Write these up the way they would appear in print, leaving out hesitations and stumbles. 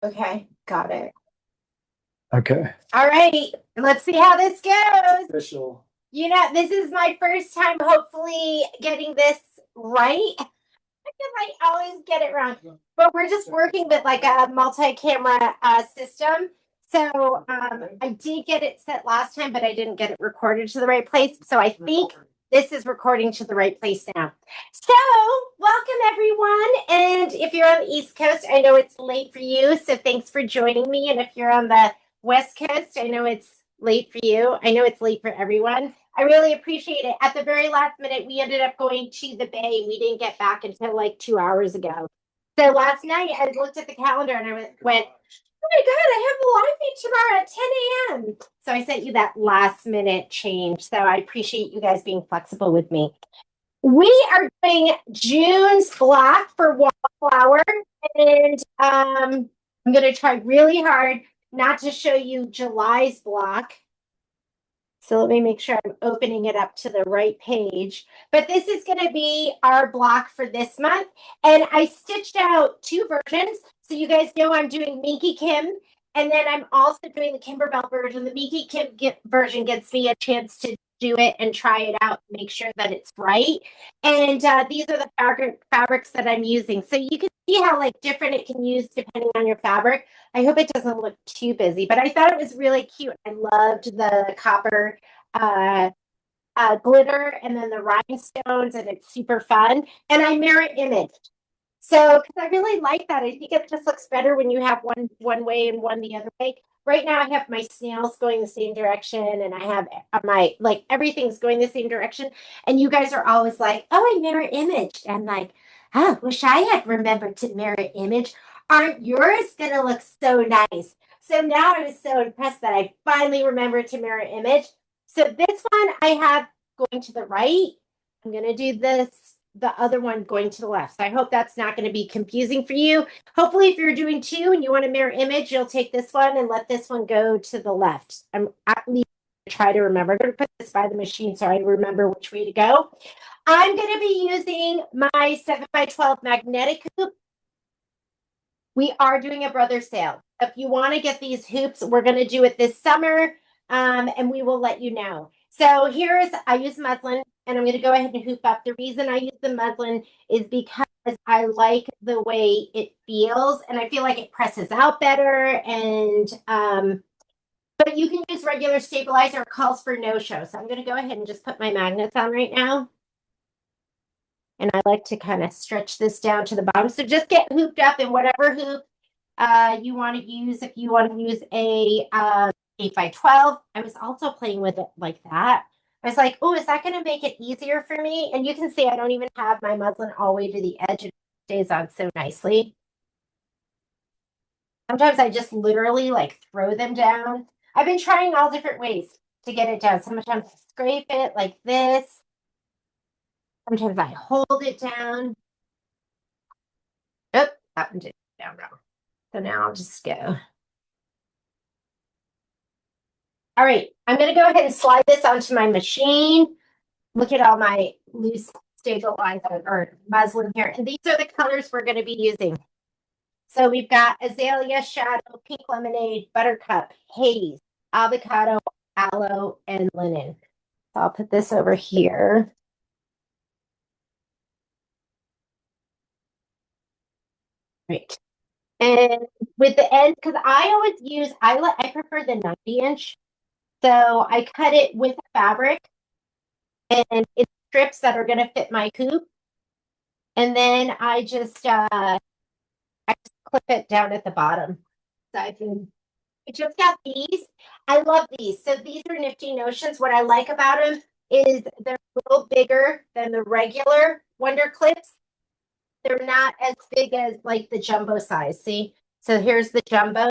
Okay, got it. Okay. All right, let's see how this goes. Official. You know, this is my first time hopefully getting this right. Because I always get it wrong. But we're just working with like a multi-camera system. So I did get it set last time, but I didn't get it recorded to the right place. So I think this is recording to the right place now. So welcome everyone. And if you're on the East Coast, I know it's late for you. So thanks for joining me. And if you're on the West Coast, I know it's late for you. I know it's late for everyone. I really appreciate it. At the very last minute, we ended up going to the bay. We didn't get back until like 2 hours ago. So last night, I looked at the calendar and I went, oh my God, I have a live feed tomorrow at 10 a.m. So I sent you that last minute change. So I appreciate you guys being flexible with me. We are doing June's block for Wallflower. And I'm going to try really hard not to show you July's block. So let me make sure I'm opening it up to the right page. But this is going to be our block for this month. And I stitched out two versions. So you guys know I'm doing Minky Kim. And then I'm also doing the Kimberbell version. The Minky Kim version gives me a chance to do it and try it out and make sure that it's right. And these are the fabrics that I'm using. So you can see how like different it can use depending on your fabric. I hope it doesn't look too busy, but I thought it was really cute. I loved the copper uh, glitter and then the rhinestones, and it's super fun. And I mirror imaged. So, because I really like that, I think it just looks better when you have one way and one the other way. Right now, I have my snails going the same direction, and I have my like everything's going the same direction. And you guys are always like, "Oh, I mirror image." I'm like, "Oh, wish I had remembered to mirror image. Aren't yours gonna look so nice?" So now I was so impressed that I finally remembered to mirror image. So this one I have going to the right. I'm gonna do the other one going to the left. So I hope that's not going to be confusing for you. Hopefully, if you're doing two and you want a mirror image, you'll take this one and let this one go to the left. I'm at least try to remember. I'm going to put this by the machine so I remember which way to go. I'm going to be using my 7x12 magnetic hoop. We are doing a brother sale. If you want to get these hoops, we're going to do it this summer, and we will let you know. So I use muslin, and I'm going to go ahead and hoop up. The reason I use the muslin is because I like the way it feels, and I feel like it presses out better. And but you can use regular stabilizer. It calls for no show. So I'm going to go ahead and just put my magnets on right now. And I like to kind of stretch this down to the bottom. So just get hooped up in whatever hoop you want to use. If you want to use a 8x12, I was also playing with it like that. I was like, oh, is that going to make it easier for me? And you can see I don't even have my muslin all the way to the edge. It stays on so nicely. Sometimes I just literally like throw them down. I've been trying all different ways to get it down. Sometimes I scrape it like this. Sometimes I hold it down. Oh, that one did down wrong. So now I'll just go. All right, I'm going to go ahead and slide this onto my machine. Look at all my loose stabilizer or muslin here. And these are the colors we're going to be using. So we've got azalea, shadow, pink lemonade, buttercup, haze, avocado, aloe, and linen. So I'll put this over here. Right. And with the ends, because I prefer the 90 inch. So I cut it with fabric and it's strips that are going to fit my hoop. And then I just clip it down at the bottom. So I just got these. I love these. So these are Nifty Notions. What I like about them is they're a little bigger than the regular Wonder Clips. They're not as big as like the jumbo size. See? So here's the jumbo.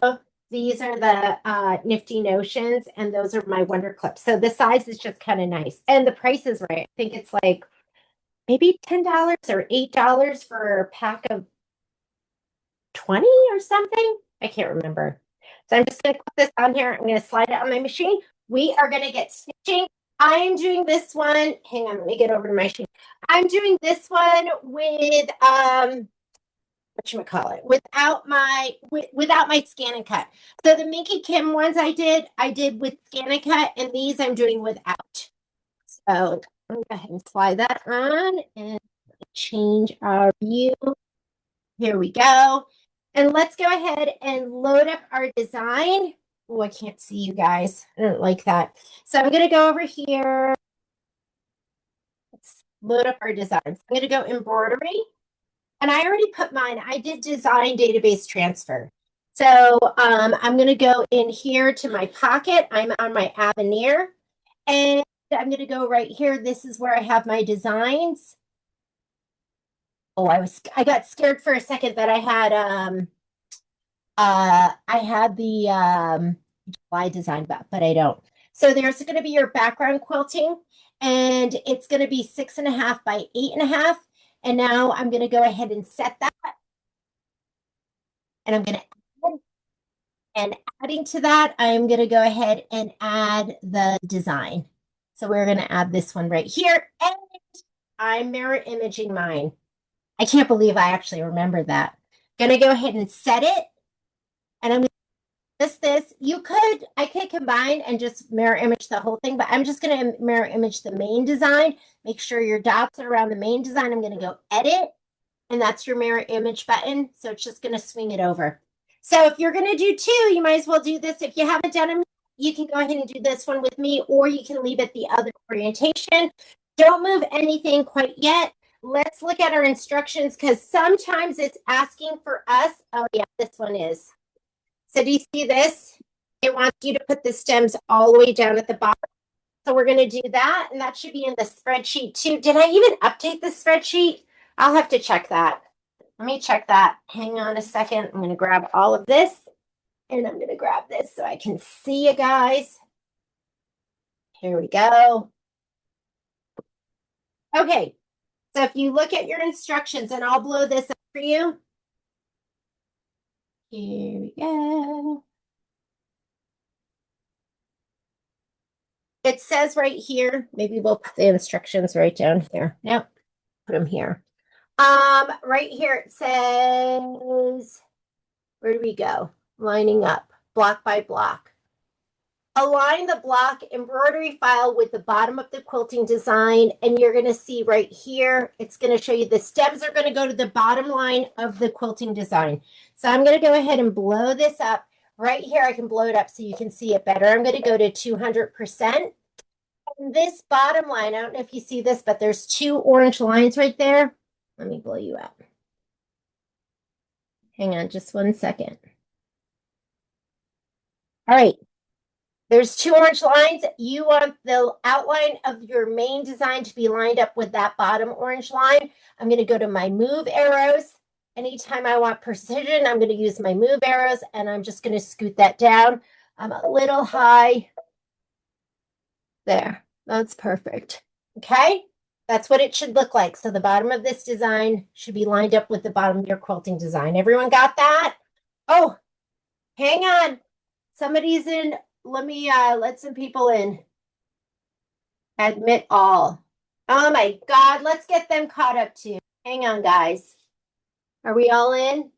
These are the Nifty Notions, and those are my Wonder Clips. So the size is just kind of nice. And the price is right. I think it's like maybe $10 or $8 for a pack of 20 or something. I can't remember. So I'm just going to put this on here. I'm going to slide it on my machine. We are going to get stitching. I'm doing this one. Hang on, let me get over to my machine. I'm doing this one with whatchamacallit, without my scan and cut. So the Minky Kim ones I did with scan and cut, and these I'm doing without. So I'm gonna go ahead and slide that on and change our view. Here we go. And let's go ahead and load up our design. Oh, I can't see you guys. I don't like that. So I'm gonna go over here. Let's load up our designs. I'm gonna go embroidery. And I already put mine. I did design database transfer. So I'm going to go in here to my pocket. I'm on my Avenir. And I'm going to go right here. This is where I have my designs. Oh, I got scared for a second that I had the July design, but I don't. So there's going to be your background quilting, and it's going to be 6.5 by 8.5. And now I'm going to go ahead and set that. And I'm going to add, and adding to that, I'm going to go ahead and add the design. So we're going to add this one right here. And I'm mirror imaging mine. I can't believe I actually remember that. Going to go ahead and set it. And I'm going to just this. I could combine and just mirror image the whole thing, but I'm just going to mirror image the main design. Make sure your dots are around the main design. I'm going to go edit. And that's your mirror image button. So it's just going to swing it over. So if you're going to do two, you might as well do this. If you haven't done them, you can go ahead and do this one with me, or you can leave it the other orientation. Don't move anything quite yet. Let's look at our instructions, because sometimes it's asking for us. Oh yeah, this one is. So do you see this? It wants you to put the stems all the way down at the bottom. So we're going to do that, and that should be in the spreadsheet too. Did I even update the spreadsheet? I'll have to check that. Let me check that. Hang on a second. I'm going to grab all of this, and I'm going to grab this so I can see you guys. Here we go. Okay. So if you look at your instructions, and I'll blow this up for you. Here we go. It says right here, maybe we'll put the instructions right down here. Nope, put them here. Right here it says, where do we go? Lining up, block by block. Align the block embroidery file with the bottom of the quilting design, and you're going to see right here, it's going to show you the stems are going to go to the bottom line of the quilting design. So I'm going to go ahead and blow this up. Right here, I can blow it up so you can see it better. I'm going to go to 200%. And this bottom line, I don't know if you see this, but there's two orange lines right there. Let me blow you up. Hang on just 1 second. All right. There's two orange lines. You want the outline of your main design to be lined up with that bottom orange line. I'm going to go to my move arrows. Anytime I want precision, I'm going to use my move arrows, and I'm just going to scoot that down. I'm a little high. There. That's perfect. Okay. That's what it should look like. So the bottom of this design should be lined up with the bottom of your quilting design. Everyone got that? Oh, hang on. Somebody's in. Let me let some people in. Admit all. Oh my God. Let's get them caught up too. Hang on, guys. Are we all in?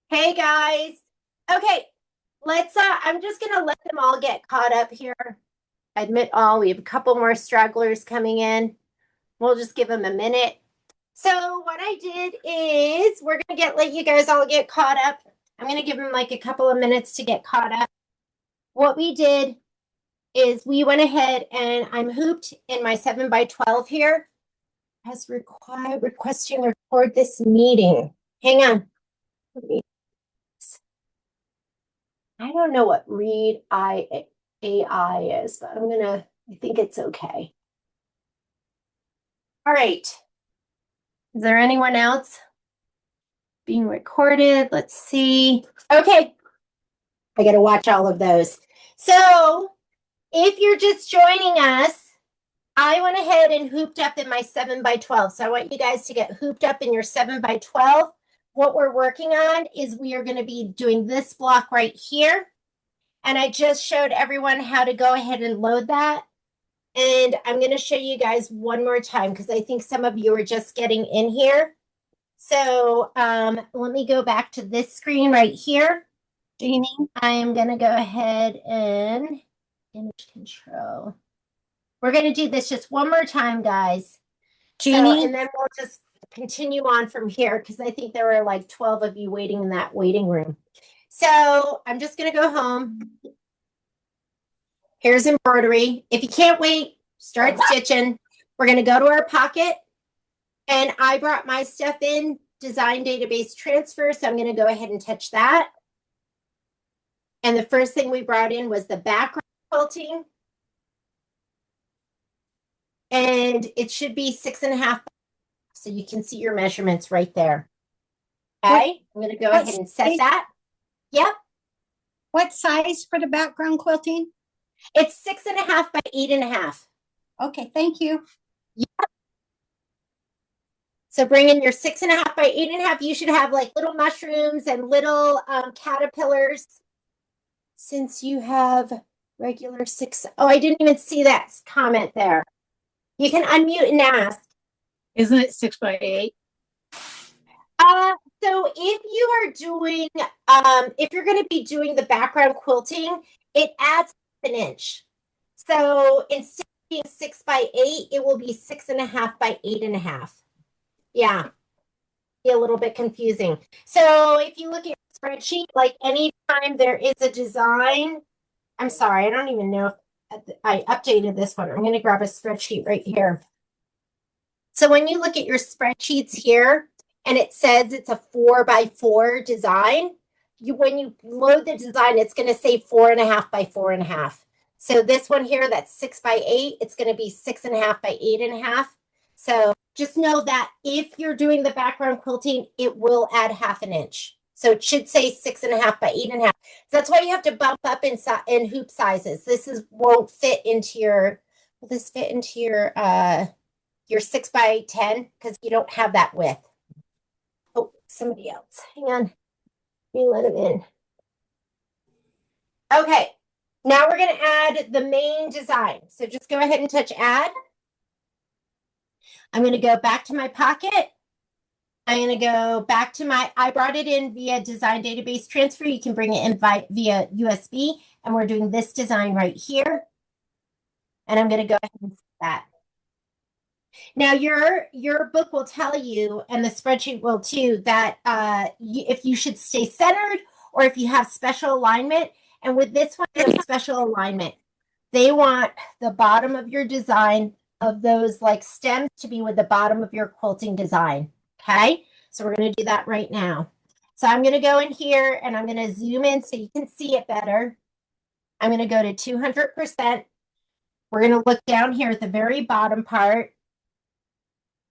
Hey, guys. Okay. Let's, I'm just going to let them all get caught up here. Admit all. We have a couple more stragglers coming in. We'll just give them a minute. So what I did is we're going to let you guys all get caught up. I'm going to give them like a couple of minutes to get caught up. What we did is we went ahead, and I'm hooped in my 7x12 here. As requesting record this meeting. Hang on. I don't know what read AI is, but I think it's okay. All right. Is there anyone else being recorded? Let's see. Okay. I got to watch all of those. So if you're just joining us, I went ahead and hooped up in my 7x12. So I want you guys to get hooped up in your 7x12. What we're working on is we are going to be doing this block right here. And I just showed everyone how to go ahead and load that. And I'm going to show you guys one more time, because I think some of you are just getting in here. So let me go back to this screen right here. Jeannie, I am going to go ahead and image control. We're going to do this just one more time, guys. Jeannie, And then we'll just continue on from here because I think there were like 12 of you waiting in that waiting room. So I'm just going to go home. Here's embroidery. If you can't wait, start stitching. We're going to go to our pocket. And I brought my stuff in, design database transfer. So I'm going to go ahead and touch that. And the first thing we brought in was the background quilting. And it should be 6.5. So you can see your measurements right there. Okay, I'm going to go ahead and set that. Yep. what size for the background quilting? It's 6.5 by 8.5. Okay, thank you. Yep. So bring in your 6.5 by 8.5. You should have like little mushrooms and little caterpillars. Since you have regular 6. Oh, I didn't even see that comment there. You can unmute and ask. Isn't it 6 by 8? So if you are doing, if you're going to be doing the background quilting, it adds an inch. So instead of being 6 by 8, it will be 6.5 by 8.5. Yeah, be a little bit confusing. So if you look at your spreadsheet, like anytime there is a design, I'm sorry, I don't even know if I updated this one. I'm going to grab a spreadsheet right here. So when you look at your spreadsheets here, and it says it's a 4 by 4 design, when you load the design, it's going to say 4.5 by 4.5. So this one here, that's 6 by 8, it's going to be 6.5 by 8.5. So just know that if you're doing the background quilting, it will add 1/2 inch. So it should say 6.5 by 8.5. That's why you have to bump up in hoop sizes. This won't fit into your, will this fit into your 6 by 10? Because you don't have that width. Oh, somebody else. Hang on. Let me let him in. Okay. Now we're going to add the main design. So just go ahead and touch add. I'm going to go back to my pocket. I'm going to go back to I brought it in via design database transfer. You can bring it in via USB. And we're doing this design right here. And I'm going to go ahead and set that. Now your book will tell you, and the spreadsheet will too, that if you should stay centered or if you have special alignment. And with this one, you have special alignment. They want the bottom of your design of those like stems to be with the bottom of your quilting design. Okay, so we're going to do that right now. So I'm going to go in here and I'm going to zoom in so you can see it better. I'm going to go to 200%. We're going to look down here at the very bottom part.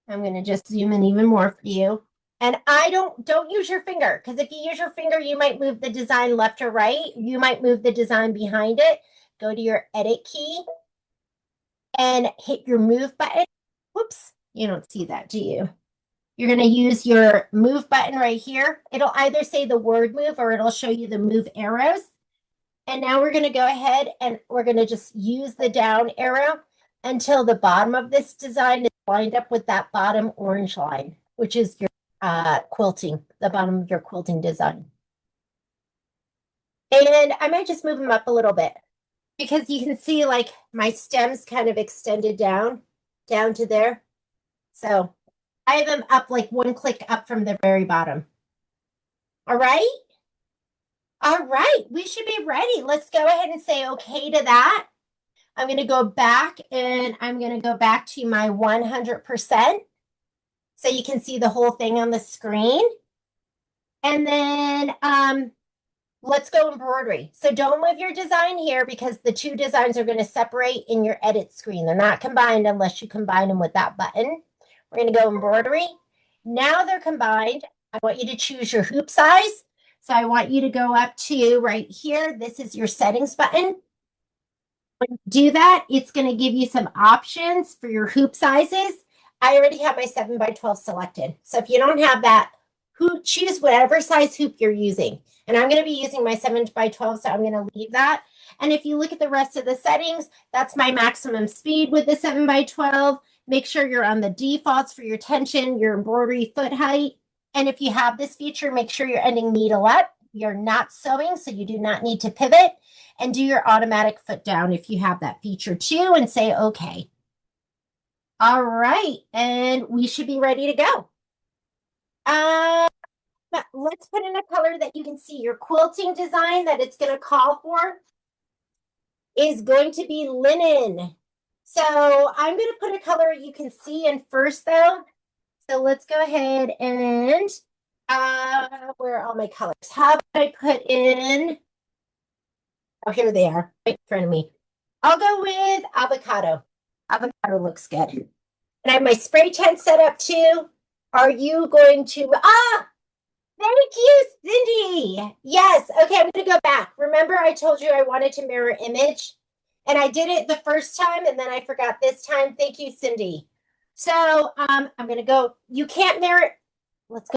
I'm going to just zoom in even more for you. And don't use your finger, because if you use your finger, you might move the design left or right. You might move the design behind it. Go to your edit key and hit your move button. Whoops, you don't see that, do you? You're going to use your move button right here. It'll either say the word move or it'll show you the move arrows. And now we're going to go ahead and we're going to just use the down arrow until the bottom of this design is lined up with that bottom orange line, which is your quilting, the bottom of your quilting design. And I might just move them up a little bit because you can see like my stems kind of extended down to there. So I have them up like one click up from the very bottom. All right. All right, we should be ready. Let's go ahead and say okay to that. I'm going to go back and I'm going to go back to my 100% so you can see the whole thing on the screen. And then let's go embroidery. So don't move your design here because the two designs are going to separate in your edit screen. They're not combined unless you combine them with that button. We're going to go embroidery. Now they're combined. I want you to choose your hoop size. So I want you to go up to right here. This is your settings button. When you do that, it's going to give you some options for your hoop sizes. I already have my 7 by 12 selected. So if you don't have that, choose whatever size hoop you're using. And I'm going to be using my 7 by 12, so I'm going to leave that. And if you look at the rest of the settings, that's my maximum speed with the 7 by 12. Make sure you're on the defaults for your tension, your embroidery foot height. And if you have this feature, make sure you're ending needle up. You're not sewing, so you do not need to pivot, and do your automatic foot down if you have that feature too, and say okay. All right, and we should be ready to go. Let's put in a color that you can see. Your quilting design that it's going to call for is going to be linen. So I'm going to put a color you can see in first though. So let's go ahead and where are all my colors? How about I put in, oh, here they are right in front of me. I'll go with avocado. Avocado looks good. And I have my spray tent set up too. Are you going to, thank you, Cindy. Yes. Okay, I'm going to go back. Remember I told you I wanted to mirror image? And I did it the first time, and then I forgot this time. Thank you, Cindy. So I'm going to go. You can't mirror. Let's go.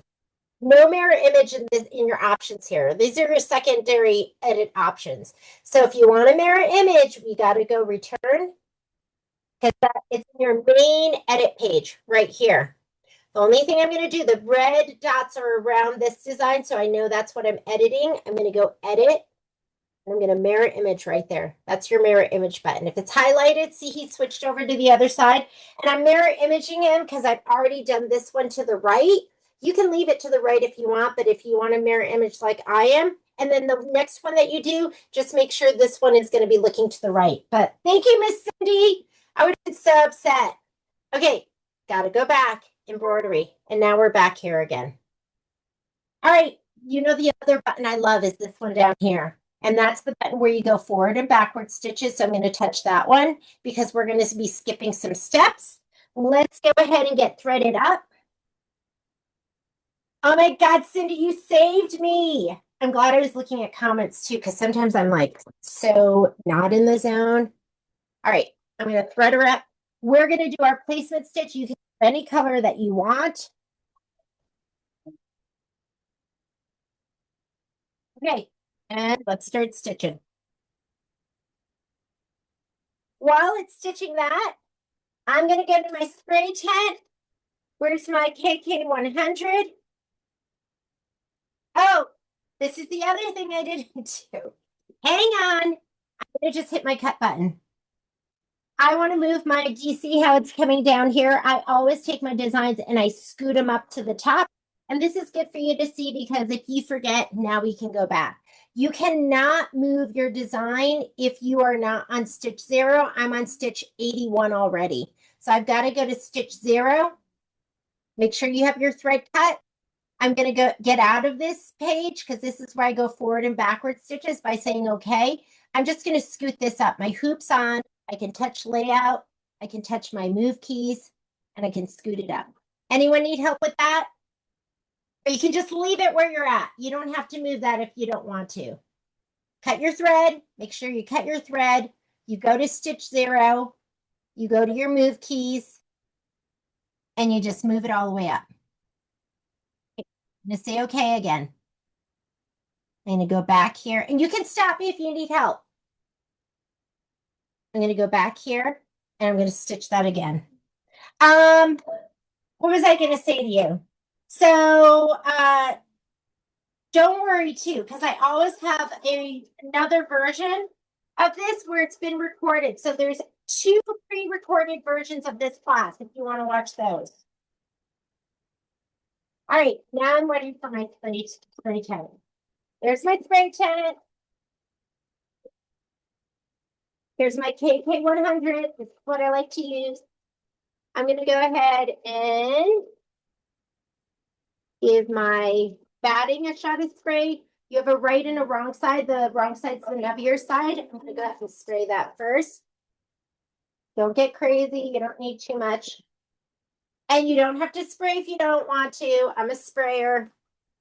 No mirror image in your options here. These are your secondary edit options. So if you want to mirror image, we got to go return, because it's in your main edit page right here. The only thing I'm going to do, the red dots are around this design, so I know that's what I'm editing. I'm going to go edit. I'm going to mirror image right there. That's your mirror image button. If it's highlighted, see he switched over to the other side. And I'm mirror imaging him because I've already done this one to the right. You can leave it to the right if you want, but if you want to mirror image like I am, and then the next one that you do, just make sure this one is going to be looking to the right. But thank you, Miss Cindy. I would have been so upset. Okay, got to go back, embroidery. And now we're back here again. All right, you know the other button I love is this one down here. And that's the button where you go forward and backward stitches. So I'm going to touch that one because we're going to be skipping some steps. Let's go ahead and get threaded up. Oh my God, Cindy, you saved me. I'm glad I was looking at comments too, because sometimes I'm like so not in the zone. All right, I'm going to thread her up. We're going to do our placement stitch. You can do any color that you want. Okay, and let's start stitching. While it's stitching that, I'm going to go to my spray tent. Where's my KK100? Oh, this is the other thing I didn't do. Hang on. I'm going to just hit my cut button. I want to move my, do you see how it's coming down here? I always take my designs and I scoot them up to the top. And this is good for you to see because if you forget, now we can go back. You cannot move your design if you are not on stitch 0. I'm on stitch 81 already. So I've got to go to stitch 0. Make sure you have your thread cut. I'm going to go get out of this page because this is where I go forward and backward stitches by saying, okay, I'm just going to scoot this up. My hoop's on. I can touch layout. I can touch my move keys and I can scoot it up. Anyone need help with that? Or you can just leave it where you're at. You don't have to move that if you don't want to. Cut your thread. Make sure you cut your thread. You go to stitch 0. You go to your move keys and you just move it all the way up. I'm going to say okay again. I'm going to go back here and you can stop me if you need help. I'm going to go back here and I'm going to stitch that again. What was I going to say to you? So, don't worry too, because I always have another version of this where it's been recorded. So there's 2 pre-recorded versions of this class if you want to watch those. All right, now I'm ready for my spray tent. There's my spray tent. Here's my KK100. This is what I like to use. I'm going to go ahead and give my batting a shot of spray. You have a right and a wrong side. The wrong side's the nubbier side. I'm going to go ahead and spray that first. Don't get crazy. You don't need too much. And you don't have to spray if you don't want to. I'm a sprayer.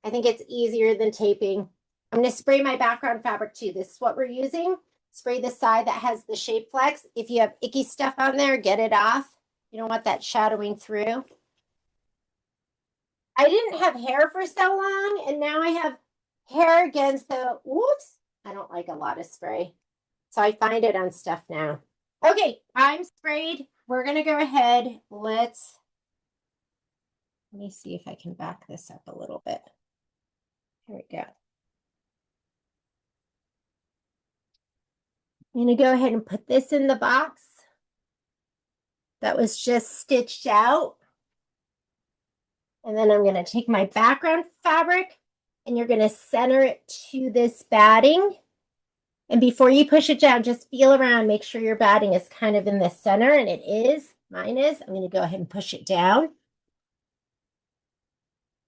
I think it's easier than taping. I'm going to spray my background fabric too. This is what we're using. Spray the side that has the shape flex. If you have icky stuff on there, get it off. You don't want that shadowing through. I didn't have hair for so long, and now I have hair again. So, whoops, I don't like a lot of spray. So I find it on stuff now. Okay, I'm sprayed. We're going to go ahead. Let's Let me see if I can back this up a little bit. Here we go. I'm going to go ahead and put this in the box that was just stitched out. And then I'm going to take my background fabric and you're going to center it to this batting. And before you push it down, just feel around, make sure your batting is kind of in the center, and it is. Mine is. I'm going to go ahead and push it down.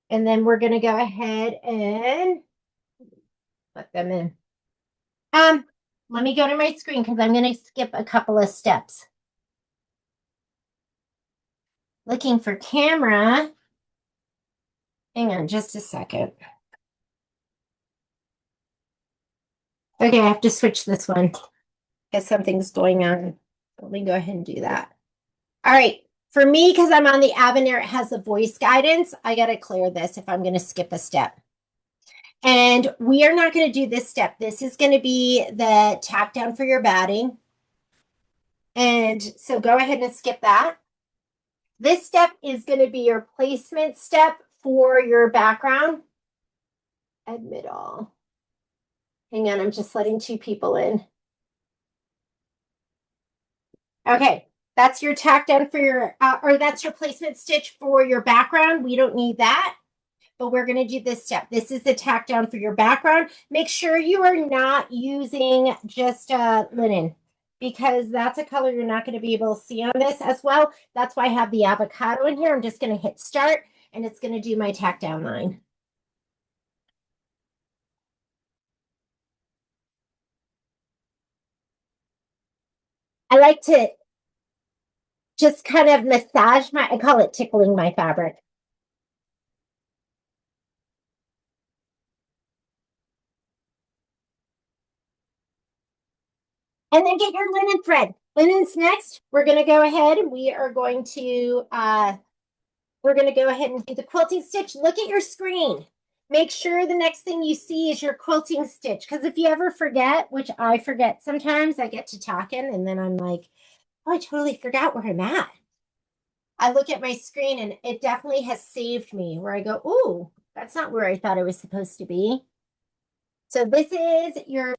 And then we're going to go ahead and put them in. Let me go to my screen because I'm going to skip a couple of steps. Looking for camera. Hang on just a second. Okay, I have to switch this one because something's going on. Let me go ahead and do that. All right. For me, because I'm on the Avenir, it has the voice guidance. I got to clear this if I'm going to skip a step. And we are not going to do this step. This is going to be the tack down for your batting. And so go ahead and skip that. This step is going to be your placement step for your background. Admit all. Hang on, I'm just letting two people in. Okay, that's your tack down for your, or that's your placement stitch for your background. We don't need that, but we're going to do this step. This is the tack down for your background. Make sure you are not using just linen because that's a color you're not going to be able to see on this as well. That's why I have the avocado in here. I'm just going to hit start and it's going to do my tack down line. I like to just kind of massage I call it tickling my fabric. And then get your linen thread. Linen's next. We're going to go ahead and we are going to go ahead and do the quilting stitch. Look at your screen. Make sure the next thing you see is your quilting stitch. Because if you ever forget, which I forget sometimes, I get to talking and then I'm like, oh, I totally forgot where I'm at. I look at my screen and it definitely has saved me where I go, ooh, that's not where I thought I was supposed to be. So this is your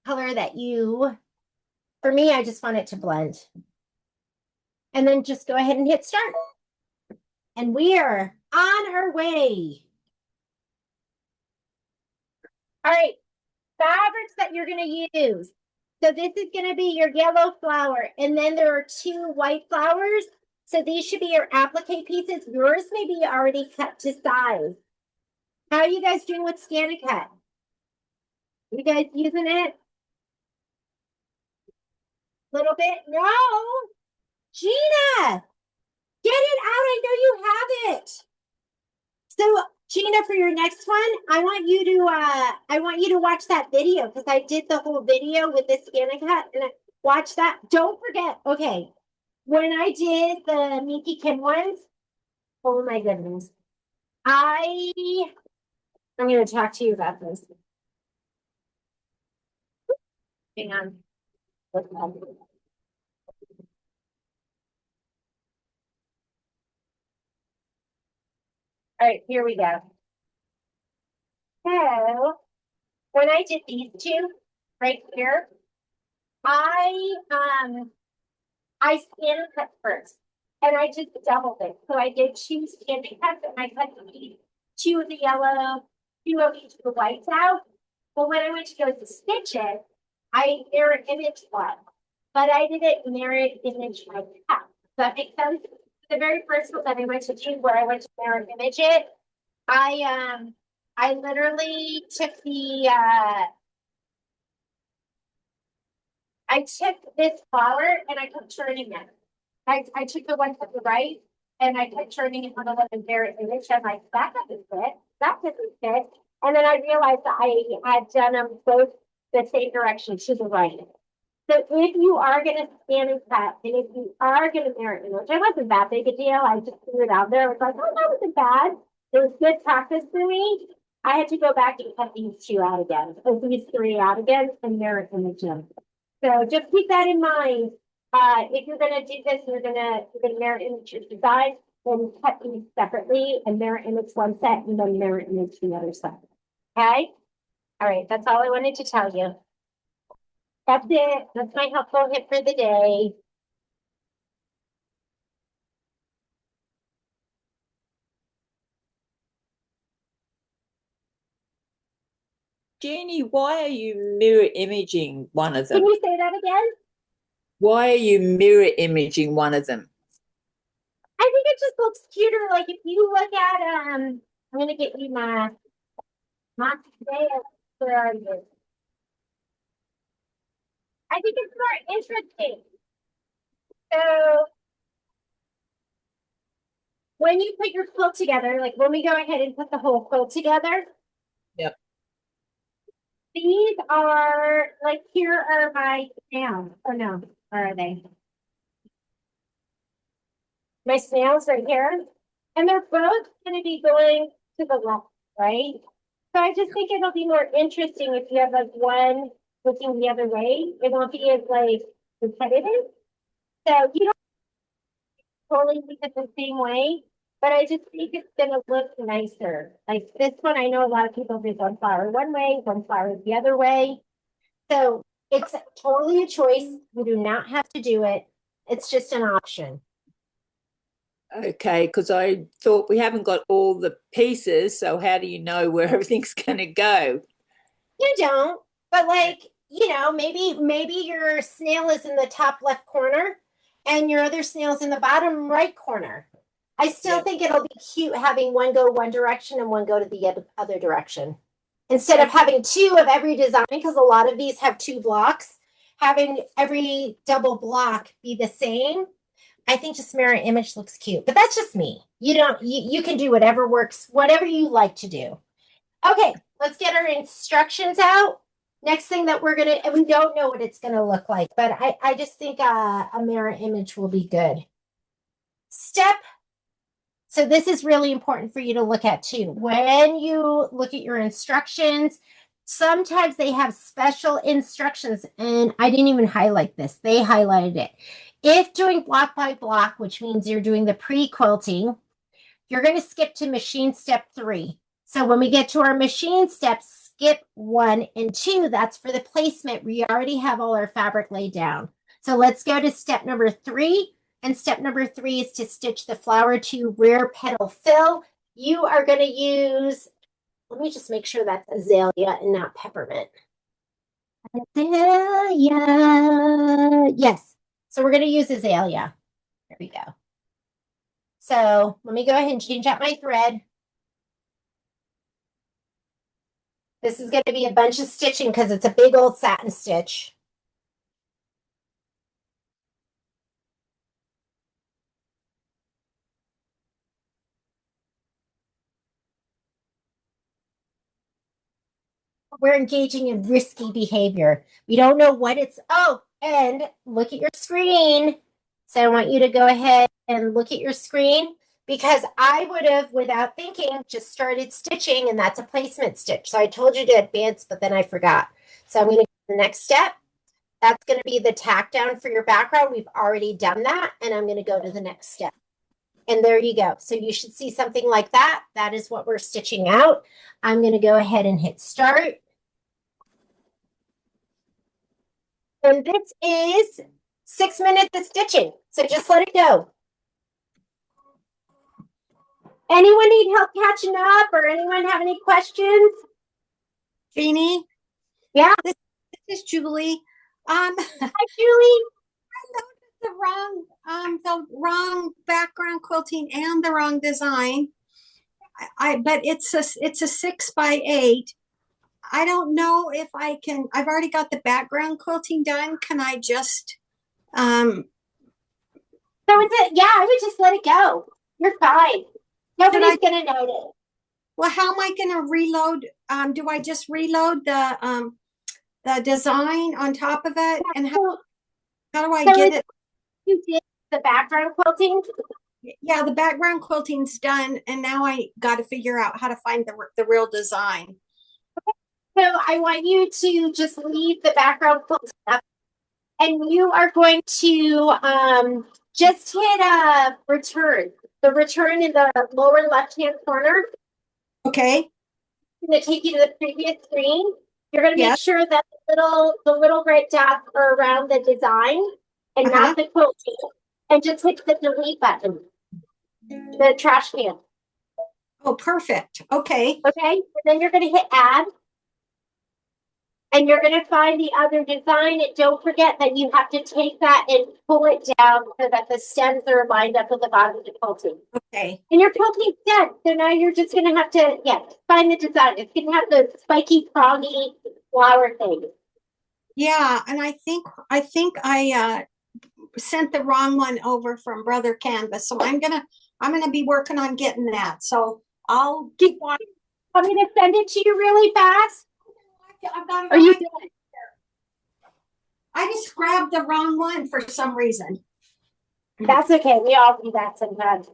color that you, for me, I just want it to blend. And then just go ahead and hit start. And we are on our way. All right, fabrics that you're going to use. So this is going to be your yellow flower. And then there are two white flowers. So these should be your applique pieces. Yours may be already cut to size. How are you guys doing with Scan and Cut? You guys using it? Little bit? No. Gina, get it out. I know you have it. So Gina, for your next one, I want you to watch that video because I did the whole video with this Scan and Cut and watch that. Don't forget. Okay. When I did the Miki Kim ones, oh my goodness. I'm going to talk to you about this. Hang on. All right, here we go. So when I did these two right here, I scan and cut first, and I just doubled it. So I did two scan and cuts, and I cut two of the yellow, two of each of the whites out. But when I went to go to stitch it, I mirror image one, but I didn't mirror image my cut. Does that make sense? The very first one that I went to do where I went to mirror image it, I literally took the I took this flower and I kept turning it. I took the one to the right and I kept turning it on the left and mirror image. I'm like, that doesn't fit. That doesn't fit. And then I realized that I had done them both the same direction to the right. So if you are going to scan and cut, and if you are going to mirror image, it wasn't that big a deal. I just threw it out there. I was like, oh, that wasn't bad. It was good practice for me. I had to go back and cut these two out again, or these three out again, and mirror image them. So just keep that in mind. If you're going to do this, you're going to mirror image your design. then cut these separately and mirror image one set and then mirror image the other set. Okay? All right, that's all I wanted to tell you. That's it. That's my helpful hit for the day. Jeannie, why are you mirror imaging one of Can them? you say that again? Why are you mirror imaging one of them? I think it just looks cuter. Like if you look at I'm gonna get you my today. Where are you? I think it's more interesting. So when you put your quilt together, like when we go ahead and put the whole quilt together. Yep. These are like here are my snails. Oh no, where are they? My snails right here. And they're both gonna be going to the left, right? So I just think it'll be more interesting if you have like one looking the other way. It won't be as like repetitive. So you don't totally look it the same way, but I just think it's gonna look nicer. Like this one, I know a lot of people do one flower one way, one flower the other way. So it's totally a choice. You do not have to do it. It's just an option. Okay, because I thought we haven't got all the pieces, so how do you know where everything's going to go? You don't, but like, maybe your snail is in the top left corner and your other snail's in the bottom right corner. I still Yeah. think it'll be cute having one go one direction and one go to the other direction. Instead of having two of every design, because a lot of these have two blocks, having every double block be the same, I think just mirror image looks cute. But that's just me. You can do whatever works, whatever you like to do. Okay, let's get our instructions out. Next thing that we're gonna, and we don't know what it's gonna look like, but I just think a mirror image will be good. So this is really important for you to look at too. When you look at your instructions, sometimes they have special instructions, and I didn't even highlight this. They highlighted it. If doing block by block, which means you're doing the pre-quilting, you're going to skip to machine step 3. So when we get to our machine steps, skip 1 and 2. That's for the placement. We already have all our fabric laid down. So let's go to step number 3. And step number 3 is to stitch the flower to rear petal fill. You are going to use, let me just make sure that's azalea and not peppermint. Azalea. Yes. So we're going to use azalea. There we go. So let me go ahead and change out my thread. This is going to be a bunch of stitching because it's a big old satin stitch. We're engaging in risky behavior. We don't know what it's, oh, and look at your screen. So I want you to go ahead and look at your screen because I would have, without thinking, just started stitching, and that's a placement stitch. So I told you to advance, but then I forgot. So I'm going to go to the next step. That's going to be the tack down for your background. We've already done that, and I'm going to go to the next step. And there you go. So you should see something like that. That is what we're stitching out. I'm going to go ahead and hit start. And this is 6 minutes of stitching. So just let it go. Anyone need help catching up or anyone have any questions? Jeannie? Yeah. This is Julie. Hi, Julie. The wrong background quilting and the wrong design. But it's a 6x8. I don't know if I can. I've already got the background quilting done. Can I just So I would just let it go. You're fine. Nobody's gonna notice. Well, how am I gonna reload? Do I just reload the design on top of it? And how do I get it? You did the background quilting? Yeah, the background quilting's done, and now I got to figure out how to find the real design. So I want you to just leave the background quilting up, and you are going to just hit return. The return in the lower left-hand corner. Okay, Going to take you to the previous screen. You're going to make Yes. sure that the little red dots are around the design and not the quilting. And just hit the delete button. The trash can. oh, perfect. Okay, Okay. And then you're going to hit add. And you're going to find the other design. And don't forget that you have to take that and pull it down so that the stems are lined up with the bottom of the quilting. okay. And your quilting's done. So now you're just going to have to, find the design. It's going to have the spiky, froggy flower thing. Yeah, and I think I sent the wrong one over from Brother Canvas, so I'm gonna be working on getting that. So I'll keep watching. Want me to send it to you really fast? I've got it Are on you my- I just grabbed the wrong one for some reason. That's okay. We all do that sometimes.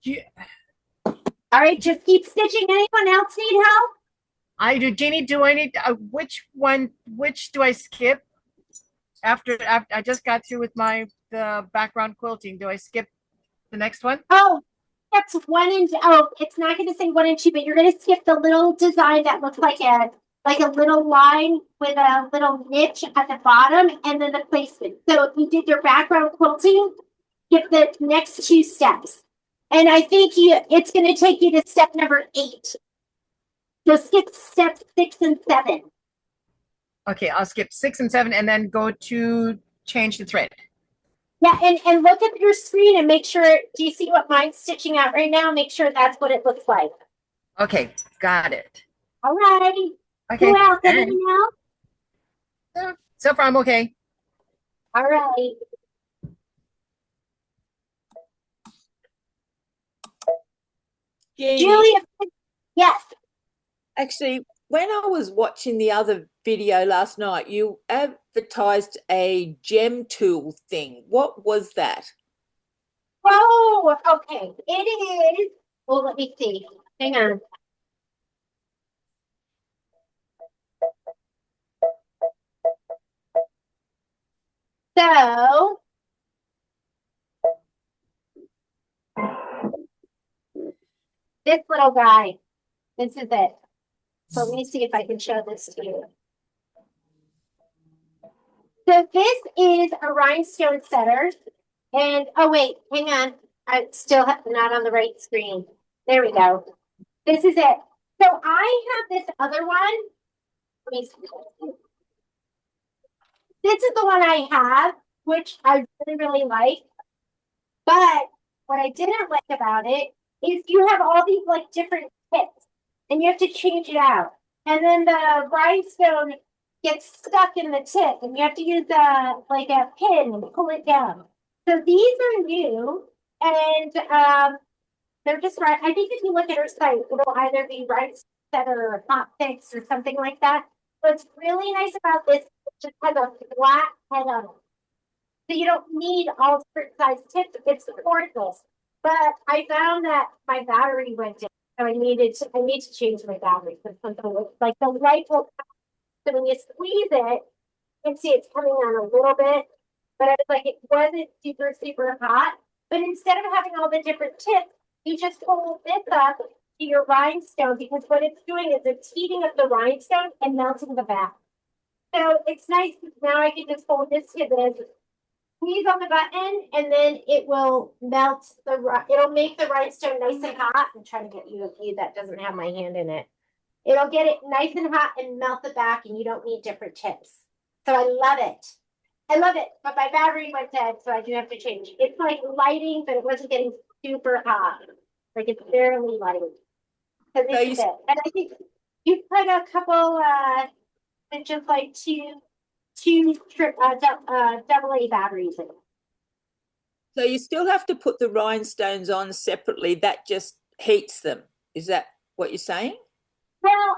Yeah. All right, just keep stitching. Anyone else need help? I do. Jeannie, do I need which do I skip after I just got through with the background quilting? Do I skip the next one? Oh, that's 1 inch. Oh, it's not going to say 1 inch, but you're going to skip the little design that looks like a little line with a little niche at the bottom, and then the placement. So if you did your background quilting, skip the next 2 steps. And I think it's going to take you to step number 8. So skip steps 6 and 7. Okay, I'll skip 6 and 7 and then go to change the thread. Yeah, and look at your screen and make sure, do you see what mine's stitching out right now? Make sure that's what it looks like. Okay, got it. All right. Okay. Who else? and- Anything else? So far, I'm okay. All right. Jeannie, Julia, yes. actually, when I was watching the other video last night, you advertised a gem tool thing. What was that? Oh, okay. It is. Well, let me see. Hang on. So, this little guy, this is it. So let me see if I can show this to you. So this is a rhinestone setter. And, oh wait, hang on. I still have not on the right screen. There we go. This is it. So I have this other one. Let me see. This is the one I have, which I really, really like. But what I didn't like about it is you have all these like different tips and you have to change it out. And then the rhinestone gets stuck in the tip and you have to use like a pin and pull it down. So these are new and they're just right. I think if you look at her site, it'll either be right setter or hot fix or something like that. What's really nice about this, it just has a flat head on it. So you don't need all different size tips. It's cordless. But I found that my battery went down. So I need to change my battery because something like the light will come. So when you squeeze it, you can see it's coming on a little bit. But I was like, it wasn't super, super hot. But instead of having all the different tips, you just hold this up to your rhinestone because what it's doing is it's heating up the rhinestone and melting the back. So it's nice because now I can just hold this to this, squeeze on the button, and then it will melt it'll make the rhinestone nice and hot. I'm trying to get you a view that doesn't have my hand in it. It'll get it nice and hot and melt the back, and you don't need different tips. So I love it. I love it, but my battery went dead, so I do have to change. It's like lighting, but it wasn't getting super hot. Like it's barely lighting. So this is it. And I think you put a couple just like two double A batteries in. So you still have to put the rhinestones on separately. That just heats them. Is that what you're saying? Well,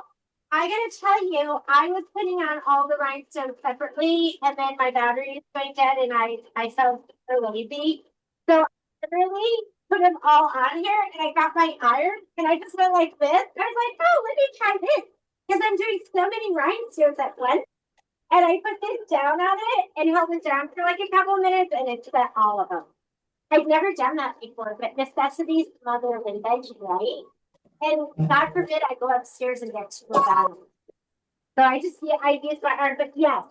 I gotta tell you, I was putting on all the rhinestones separately, and then my battery is going dead, and I felt so lazy. So I really put them all on here, and I got my iron, and I just went like this. I was like, oh, let me try this, because I'm doing so many rhinestones at once. And I put this down on it and held it down for like a couple minutes and it set all of them. I've never done that before, but necessity's the mother of invention, right? And God forbid I go upstairs and get too bad. So I use my arm, but yes,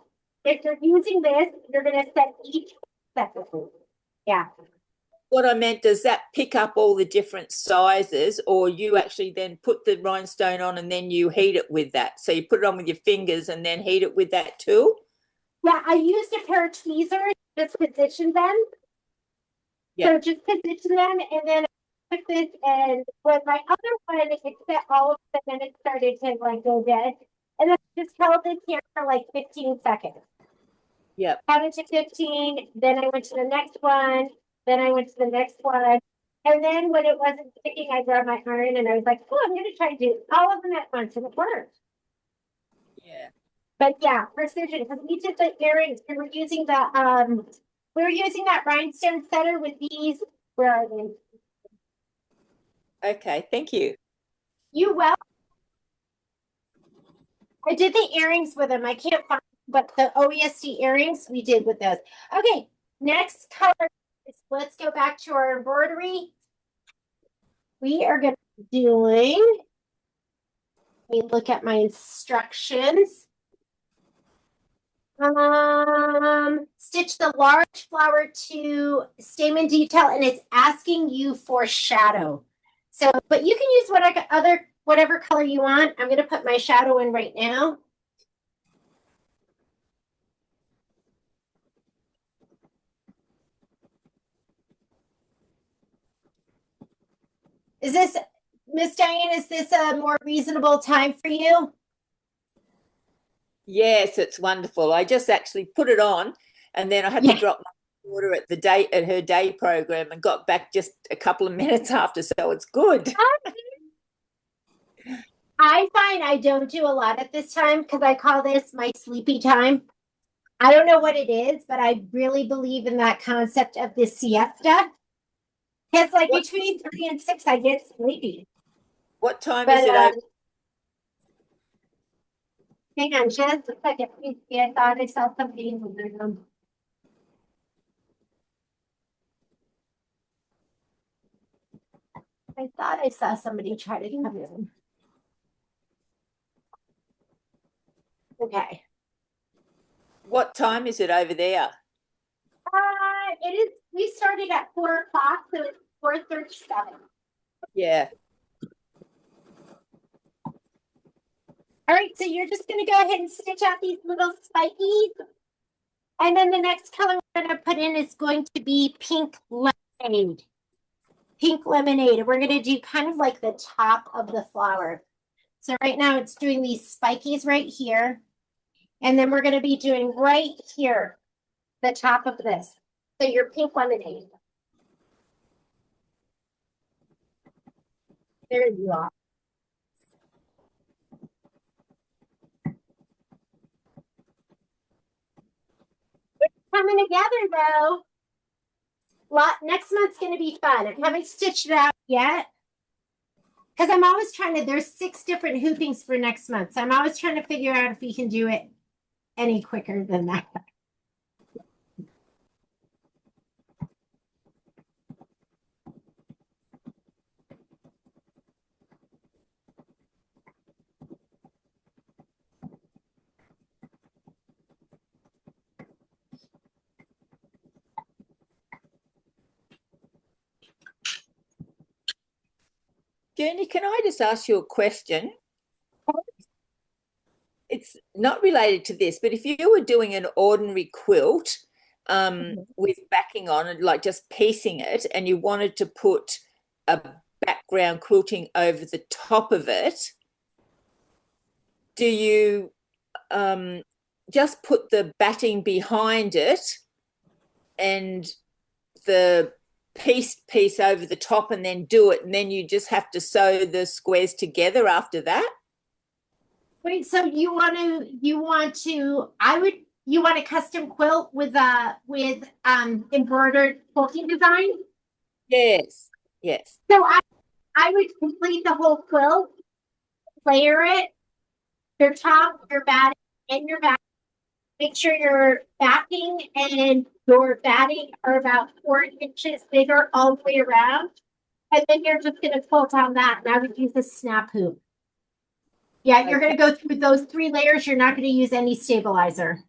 if you're using this, you're gonna set each separately. Yeah. What I meant, does that pick up all the different sizes, or you actually then put the rhinestone on and then you heat it with that? So you put it on with your fingers and then heat it with that tool? Yeah, I used a pair of tweezers, just position them. Yeah. So just position them and then I put this and with my other one, it set all of them and then it started to like go dead. And then I just held this here for like 15 seconds. Yep. Counted to 15, then I went to the next one, then I went to the next one. And then when it wasn't sticking, I grabbed my iron and I was like, oh, I'm going to try to do all of them at once and it worked. Yeah. But yeah, precision, because we did the earrings, we were using that rhinestone setter with these. Where are they? Okay, thank you. You well. I did the earrings with them. I can't find, but the OESD earrings we did with those. Okay, next color is, let's go back to our embroidery. We are going to be doing, let me look at my instructions. Stitch the large flower to stamen detail, and it's asking you for shadow. So, but you can use whatever color you want. I'm going to put my shadow in right now. Is this, Miss Diane, is this a more reasonable time for you? Yes, it's wonderful. I just actually put it on and then I had to drop my daughter at her day program and got back just a couple of minutes after, so it's good. I find I don't do a lot at this time because I call this my sleepy time. I don't know what it is, but I really believe in that concept of the siesta. It's like between 3 and 6, I get sleepy. What time is it over? Hang on, just a second. Please. I thought I saw somebody in the room. I thought I saw somebody try to come in. Okay. What time is it over there? It is. We started at 4 o'clock, so it's 4:37. Yeah. All right, so you're just going to go ahead and stitch out these little spikies. And then the next color we're going to put in is going to be pink lemonade. Pink lemonade. And we're going to do kind of like the top of the flower. So right now it's doing these spikies right here. And then we're going to be doing right here, the top of this. So your pink lemonade. There you are. Coming together though. Next month's going to be fun. I haven't stitched it out yet because I'm always trying to, there's 6 different hoopings for next month. So I'm always trying to figure out if we can do it any quicker than that. Jenny, can I just ask you a question? It's not related to this, but if you were doing an ordinary quilt with backing on and like just piecing it and you wanted to put a background quilting over the top of it, do you just put the batting behind it and the piece over the top and then do it, and then you just have to sew the squares together after that? Wait, so you want a custom quilt with embroidered quilting design? Yes. So I would complete the whole quilt, layer it, your top, your batting, and your back, Make sure your backing and your batting are about 4 inches bigger all the way around. And then you're just gonna quilt on that. And I would use a snap hoop. Yeah, you're gonna go through those 3 layers. You're not gonna use any stabilizer.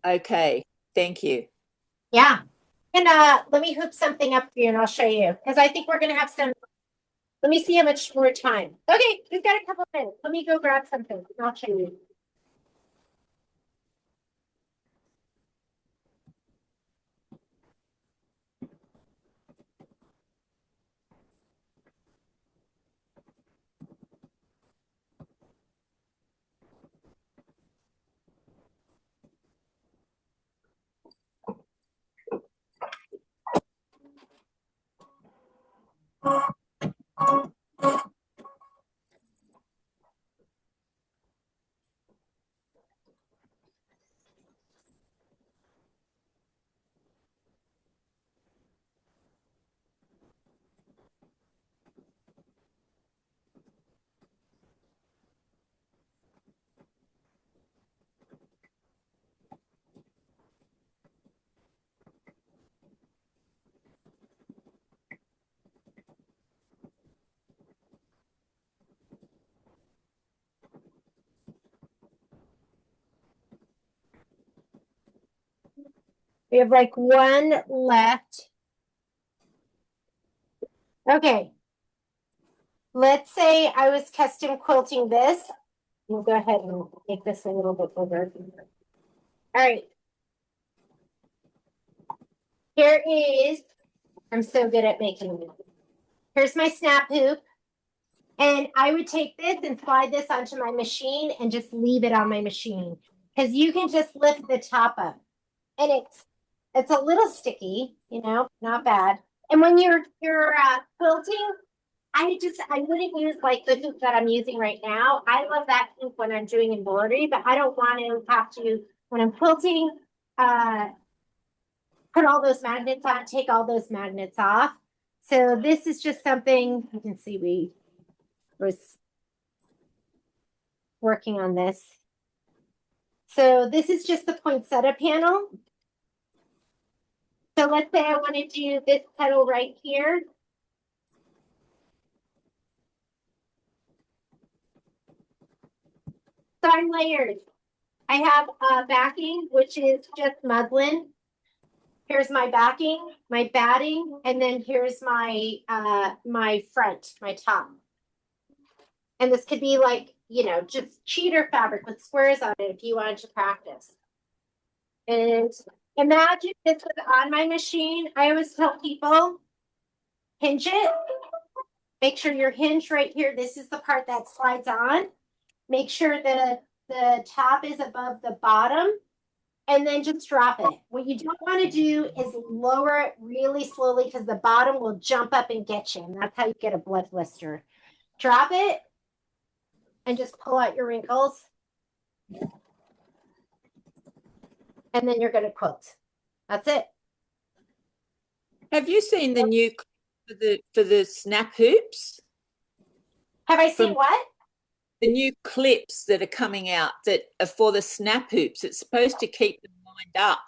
Okay, thank you. Yeah. And let me hook something up for you and I'll show you. Because I think we're gonna have some. Let me see how much more time. Okay, we've got a couple minutes. Let me go grab something and I'll show you. We have like one left. Okay. Let's say I was custom quilting this. We'll go ahead and make this a little bit bigger. All right. Here is, I'm so good at making this. Here's my snap hoop. And I would take this and slide this onto my machine and just leave it on my machine. Because you can just lift the top up. And it's a little sticky, you know, not bad. And when you're quilting, I wouldn't use like the hoop that I'm using right now. I love that hoop when I'm doing embroidery, but I don't want to have to, when I'm quilting, put all those magnets on, take all those magnets off. So this is just something you can see we was working on this. So this is just the poinsettia panel. So let's say I want to do this petal right here. So I'm layered. I have a backing, which is just muslin. Here's my backing, my batting, and then here's my my front, my top. And this could be like, you know, just cheater fabric with squares on it if you wanted to practice. And imagine this was on my machine. I always tell people, hinge it. Make sure your hinge right here. This is the part that slides on. Make sure the top is above the bottom. And then just drop it. What you don't want to do is lower it really slowly because the bottom will jump up and get you. And that's how you get a blood blister. Drop it and just pull out your wrinkles. And then you're going to quilt. That's it. Have you seen the new for the snap hoops? Have I seen what? The new clips that are coming out that are for the snap hoops. It's supposed to keep them lined up.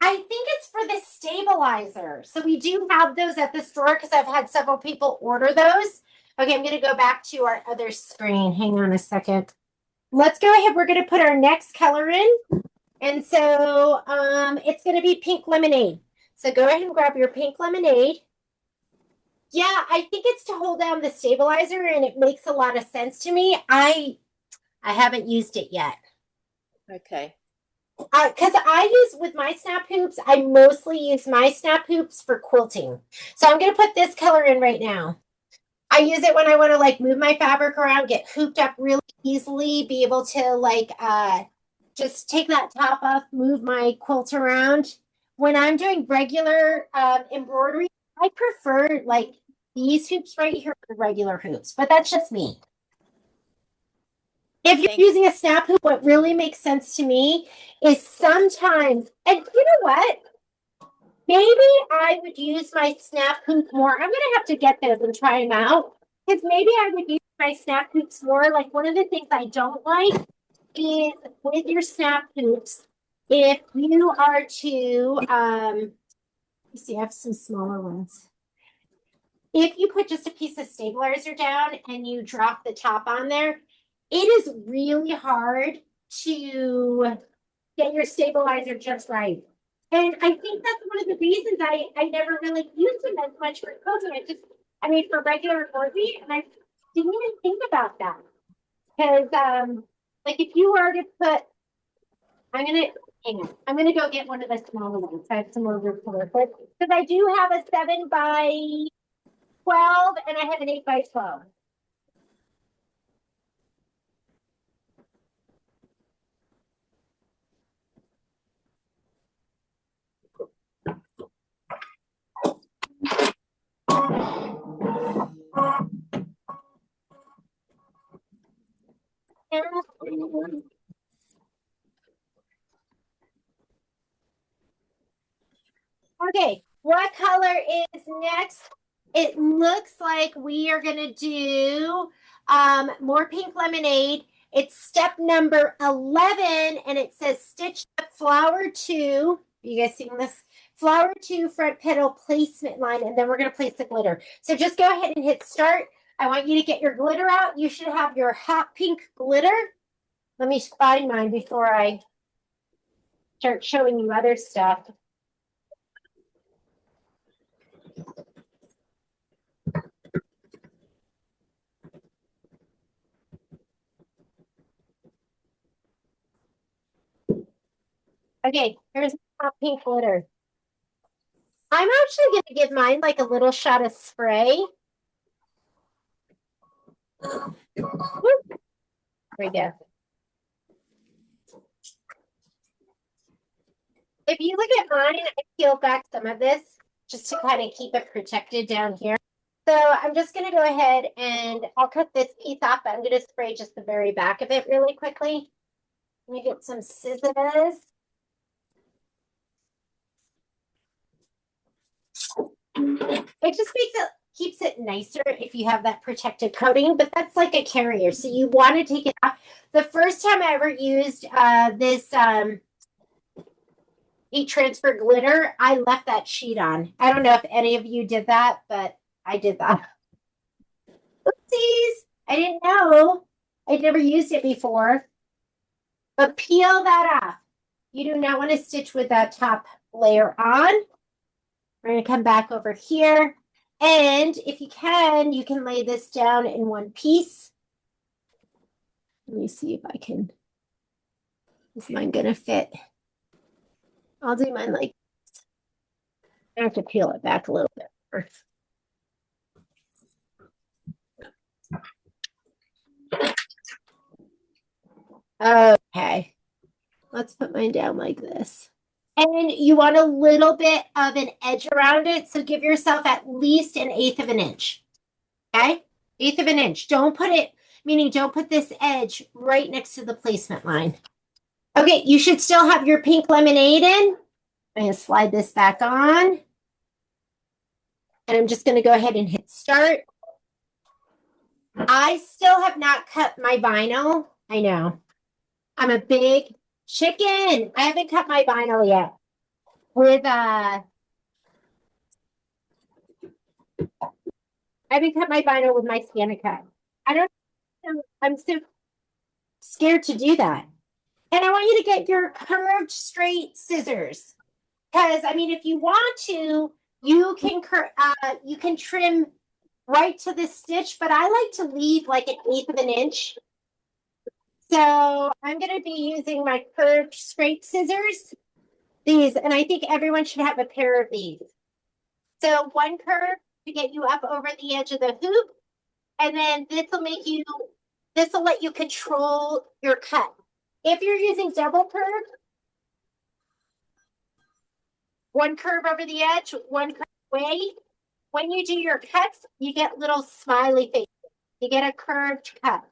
I think it's for the stabilizer. So we do have those at the store because I've had several people order those. Okay, I'm going to go back to our other screen. Hang on a second. Let's go ahead. We're going to put our next color in. And so it's going to be pink lemonade. So go ahead and grab your pink lemonade. Yeah, I think it's to hold down the stabilizer and it makes a lot of sense to me. I haven't used it yet. Okay. Because I use with my snap hoops, I mostly use my snap hoops for quilting. So I'm going to put this color in right now. I use it when I want to like move my fabric around, get hooped up really easily, be able to like just take that top off, move my quilt around. When I'm doing regular embroidery, I prefer like these hoops right here for regular hoops, but that's just me. If you're using a snap hoop, what really makes sense to me is sometimes, and you know what? Maybe I would use my snap hoop more. I'm going to have to get those and try them out because maybe I would use my snap hoops more. Like one of the things I don't like is with your snap hoops, if you are to, let's see, I have some smaller ones. If you put just a piece of stabilizer down and you drop the top on there, it is really hard to get your stabilizer just right. And I think that's one of the reasons I never really used them as much for quilting. For regular embroidery, and I didn't even think about that. Because, like if you were to put, hang on, I'm gonna go get one of the smaller ones. I have some more room for it. Because I do have a 7x12 and I have an 8x12. Okay, what color is next? It looks like we are gonna do more pink lemonade. It's step number 11 and it says stitch the flower 2. You guys seeing this? Flower 2 front petal placement line, and then we're gonna place the glitter. So just go ahead and hit start. I want you to get your glitter out. You should have your hot pink glitter. Let me find mine before I start showing you other stuff. Okay, here's hot pink glitter. I'm actually going to give mine like a little shot of spray. There we go. If you look at mine, I peel back some of this just to kind of keep it protected down here. So I'm just going to go ahead and I'll cut this piece off, but I'm going to spray just the very back of it really quickly. Let me get some scissors. It just keeps it nicer if you have that protective coating, but that's like a carrier. So you want to take it off. The first time I ever used this heat transfer glitter, I left that sheet on. I don't know if any of you did that, but I did that. Oopsies. I didn't know. I'd never used it before. But peel that off. You do not want to stitch with that top layer on. We're going to come back over here. And if you can lay this down in one piece. Let me see if I can. Is mine going to fit? I'll do mine like this. I have to peel it back a little bit first. Okay. Let's put mine down like this. And you want a little bit of an edge around it. So give yourself at least 1/8 of an inch. Okay? 1/8 of an inch. Don't put this edge right next to the placement line. Okay, you should still have your pink lemonade in. I'm going to slide this back on. And I'm just going to go ahead and hit start. I still have not cut my vinyl. I know. I'm a big chicken. I haven't cut my vinyl yet. I haven't cut my vinyl with my ScanNCut. I'm so scared to do that. And I want you to get your curved straight scissors. Because if you want to, you can trim right to the stitch, but I like to leave like 1/8 of an inch. So I'm going to be using my curved straight scissors. These, and I think everyone should have a pair of these. So one curve to get you up over the edge of the hoop, and then this will let you control your cut. If you're using double curve, one curve over the edge, one curve away. When you do your cuts, you get little smiley faces. You get a curved cut.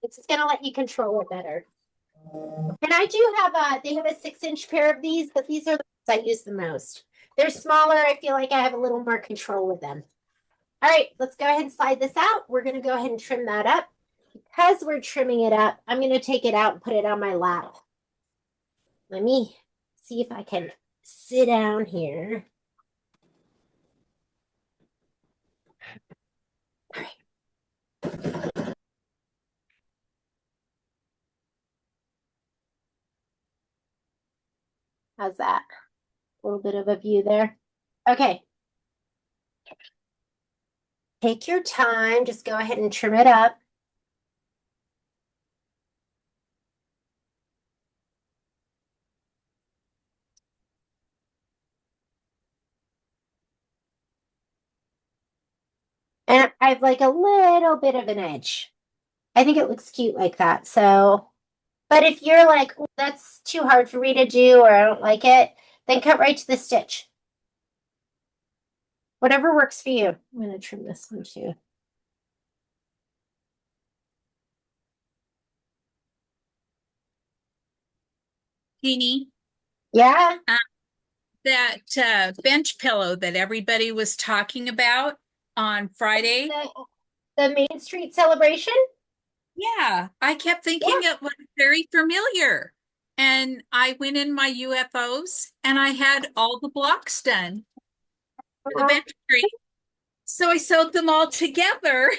It's going to let you control it better. And I do have they have a 6-inch pair of these, but these are the ones I use the most. They're smaller. I feel like I have a little more control with them. All right, let's go ahead and slide this out. We're going to go ahead and trim that up. because we're trimming it up, I'm going to take it out and put it on my lap. Let me see if I can sit down here. All right. How's that? A little bit of a view there. Okay. Take your time. Just go ahead and trim it up. And I have like a little bit of an edge. I think it looks cute like that. So, but if you're like, oh, that's too hard for me to do or I don't like it, then cut right to the stitch. Whatever works for you. I'm going to trim this one too. Jeannie, Yeah. that bench pillow that everybody was talking about on Friday. The Main Street celebration? Yeah, I kept thinking it was very familiar. And I went in my UFOs and I had all the blocks done for the bench tree. So I sewed them all together.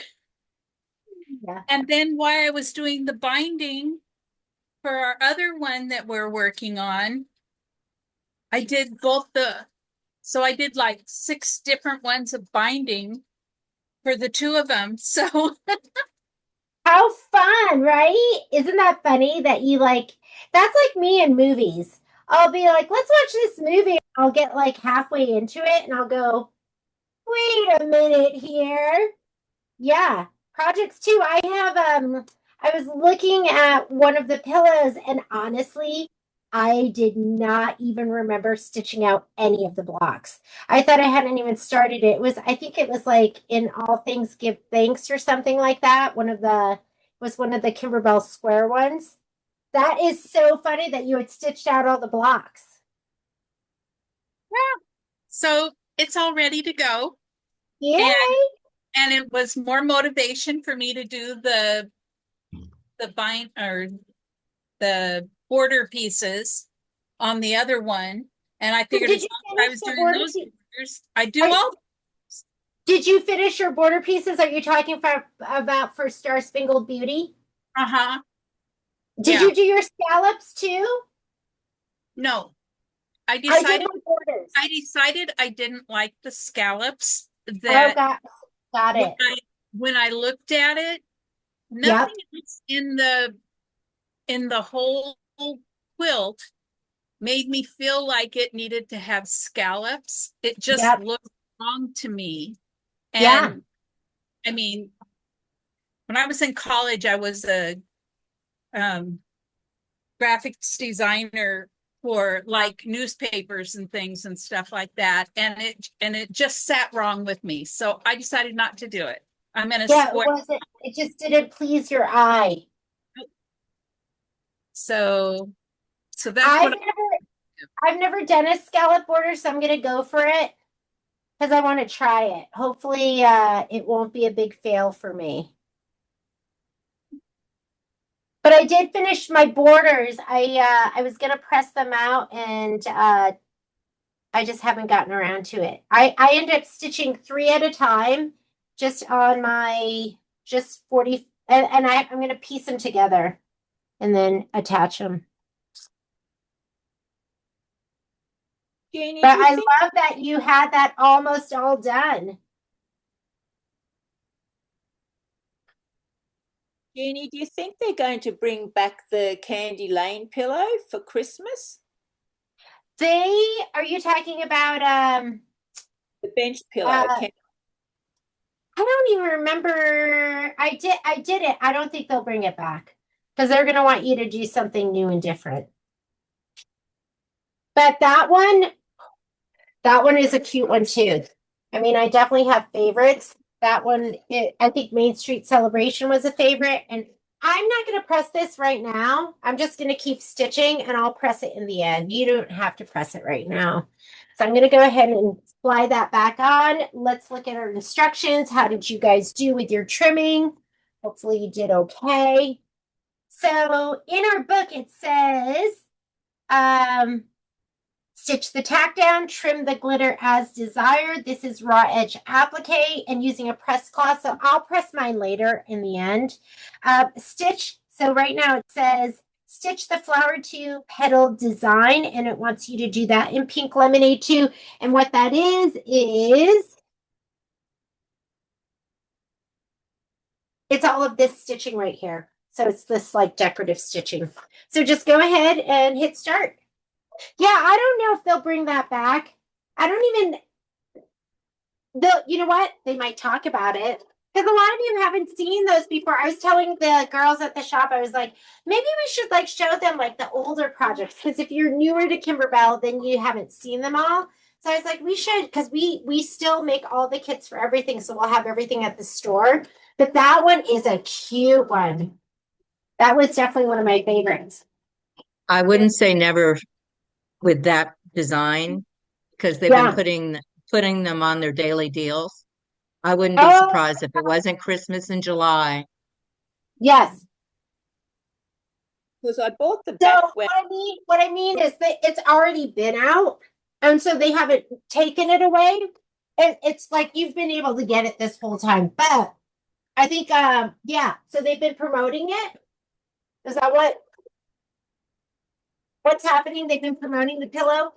Yeah. And then while I was doing the binding for our other one that we're working on, I did so I did like 6 different ones of binding for the 2 of them. So How fun, right? Isn't that funny that you like, that's like me in movies. I'll be like, let's watch this movie. I'll get like halfway into it and I'll go, wait a minute here. Yeah, projects too. I was looking at one of the pillows and honestly, I did not even remember stitching out any of the blocks. I thought I hadn't even started it. I think it was like in All Things Give Thanks or something like that. Was one of the Kimberbell square ones. That is so funny that you had stitched out all the blocks. so it's all ready to go. Yay! And it was more motivation for me to do the bind or the border pieces on the other one. And I figured Did as you long as I was finish the doing border those piece? borders, I do all. Did you finish your border pieces? Are you talking about for Star Spangled Beauty? Uh-huh. Did you do your scallops too? No. I I did decided my borders. I didn't like the scallops Oh, that got it. when I looked at it, Yep. nothing else in the whole quilt made me feel like it needed to have scallops. It just Yep. looked wrong to me. Yeah. And I mean, when I was in college, I was a graphics designer for like newspapers and things and stuff like that. And it just sat wrong with me. So I decided not to do it. I'm in a Yeah, square. it just didn't please your eye. So that's I've never done a scallop border, so I'm gonna go for it because I want to try it. Hopefully, it won't be a big fail for me. But I did finish my borders. I was gonna press them out, and I just haven't gotten around to it. I end up stitching 3 at a time, just on my just 40, and I'm gonna piece them together, and then attach them. Jeannie, But do you I think, love that you had that almost all done. Jeannie, do you think they're going to bring back the Candy Lane pillow for Christmas? Are you talking about The bench pillow. I don't even remember. I did it. I don't think they'll bring it back because they're gonna want you to do something new and different. But that one is a cute one too. I mean, I definitely have favorites. That one, I think Main Street Celebration was a favorite, and I'm not going to press this right now. I'm just going to keep stitching and I'll press it in the end. You don't have to press it right now. So I'm going to go ahead and slide that back on. Let's look at our instructions. How did you guys do with your trimming? Hopefully you did okay. So in our book, it says, stitch the tack down, trim the glitter as desired. This is raw edge applique and using a press cloth. So I'll press mine later in the end. Stitch. So right now it says, stitch the flower to petal design, and it wants you to do that in pink lemonade too. And what that is it's all of this stitching right here. So it's this like decorative stitching. So just go ahead and hit start. Yeah, I don't know if they'll bring that back. I don't even, you know what? They might talk about it. Because a lot of you haven't seen those before. I was telling the girls at the shop, I was like, maybe we should like show them like the older projects. Because if you're newer to Kimberbell, then you haven't seen them all. So I was like, we should, because we still make all the kits for everything. So we'll have everything at the store. But that one is a cute one. That was definitely one of my favorites. I wouldn't say never with that design because they've Yeah. been putting them on their daily deals. I wouldn't be Oh. surprised if it wasn't Christmas in July. Yes. Because I bought the So background. what I mean is that it's already been out, and so they haven't taken it away. And it's like you've been able to get it this whole time. But I think yeah, so they've been promoting it. Is that what's happening? They've been promoting the pillow?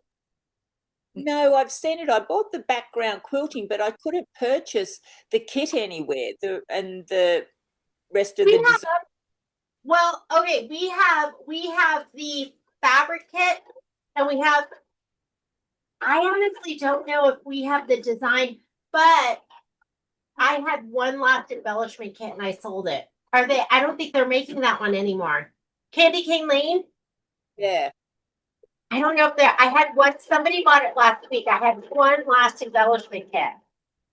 No, I've seen it. I bought the background quilting, but I couldn't purchase the kit anywhere. And the rest of We the have, design. well, okay, we have the fabric kit, and we have, I honestly don't know if we have the design, but I had one last embellishment kit and I sold it. Are they? I don't think they're making that one anymore. Candy Cane Lane? Yeah. I don't know if they're, I had one, somebody bought it last week. I had one last embellishment kit.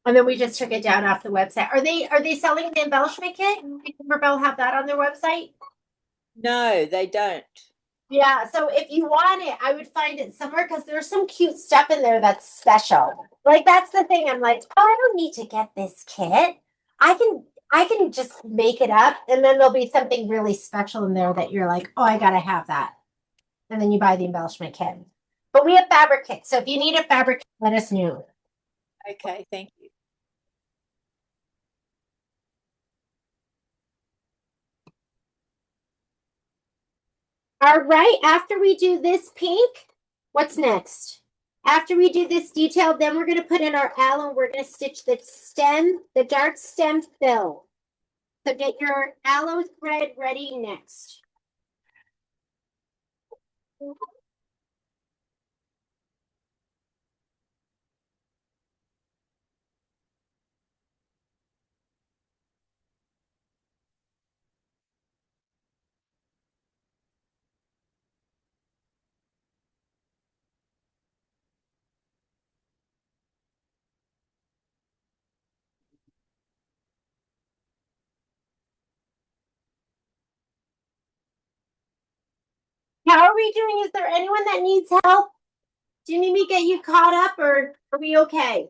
And then we just took it down off the website. Are they selling the embellishment kit? Did Kimberbell have that on their website? No, they don't. Yeah, so if you want it, I would find it somewhere because there's some cute stuff in there that's special. Like that's the thing. I'm like, oh, I don't need to get this kit. I can just make it up, and then there'll be something really special in there that you're like, oh, I gotta have that. And then you buy the embellishment kit. But we have fabric kits, so if you need a fabric kit, let us know. Okay, thank you. All right, after we do this pink, what's next? After we do this detail, then we're going to put in our aloe, and we're going to stitch the stem, the dark stem fill. So get your aloe thread ready next. How are we doing? Is there anyone that needs help? Do you need me to get you caught up, or are we okay?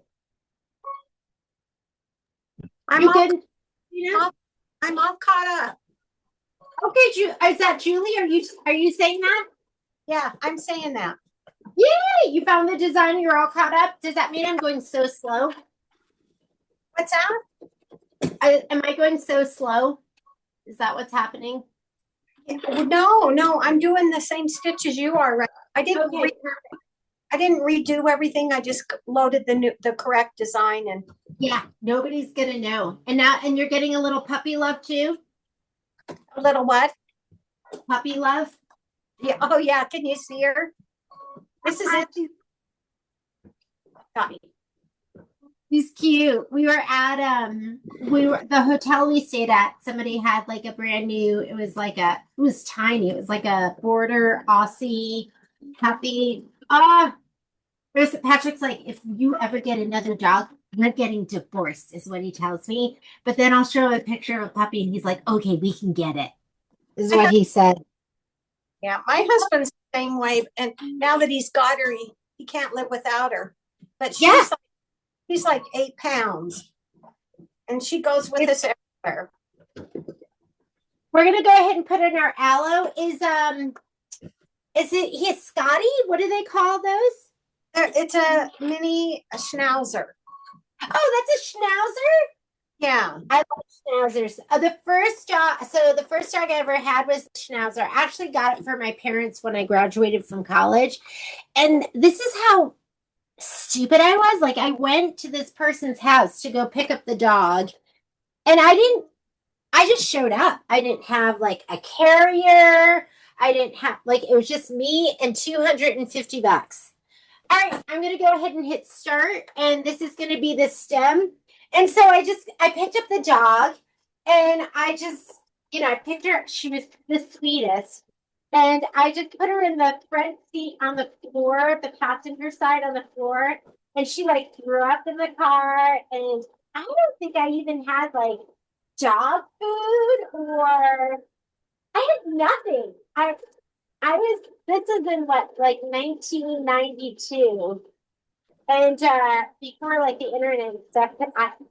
I'm all, good? You know? I'm all caught up. Okay, is that Julie? Are you saying that? Yeah, I'm saying that. Yay! You found the design. You're all caught up. Does that mean I'm going so slow? What's that? Am I going so slow? Is that what's happening? No, I'm doing the same stitch as you are. Right? I didn't redo everything. I just loaded the correct design and Yeah, nobody's gonna know. And you're getting a little puppy love too? a little what? Puppy love? Yeah. Oh yeah. Can you see her? This is it. Got me. He's cute. We were at the hotel we stayed at. Somebody had like a brand new, it was tiny. It was like a border Aussie puppy. Patrick's like, if you ever get another dog, we're getting divorced, is what he tells me. But then I'll show him a picture of a puppy and he's like, okay, we can get it. Is what he said. Yeah, my husband's the same way, and now that he's got her, he can't live without her. But he's like 8 pounds, and she goes with us everywhere. We're gonna go ahead and put in our aloe. Is it his Scotty? What do they call those? It's a mini schnauzer. Oh, that's a schnauzer. Yeah. I love schnauzers. The first dog, the first dog I ever had was a schnauzer. I actually got it for my parents when I graduated from college. And this is how stupid I was. Like, I went to this person's house to go pick up the dog, and I just showed up. I didn't have like a carrier. I didn't have, like, it was just me and $250. All right, I'm going to go ahead and hit start, and this is going to be the stem. And so I picked up the dog, and I picked her. She was the sweetest. And I just put her in the front seat on the floor, the passenger side on the floor. And she like threw up in the car. And I don't think I even had like dog food, or I had nothing. This is in what, like 1992. And before like the internet and stuff,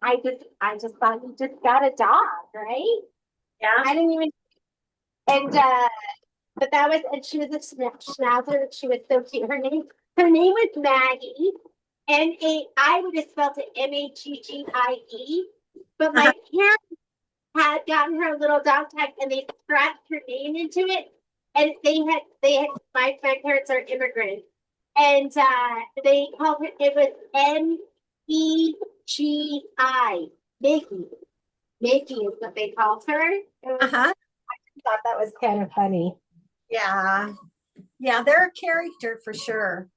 I just thought you just got a dog, right? Yeah. I didn't even, and but and she was a schnauzer. She was so cute. Her name was Maggie. I would have spelled it Magggie, but my parents had gotten her a little dog tag, and they scratched her name into it. And my parents are immigrants, and they called it was Meggi. Mickey is what they called her. I thought that was kind of funny. Yeah. Yeah, they're a character for sure.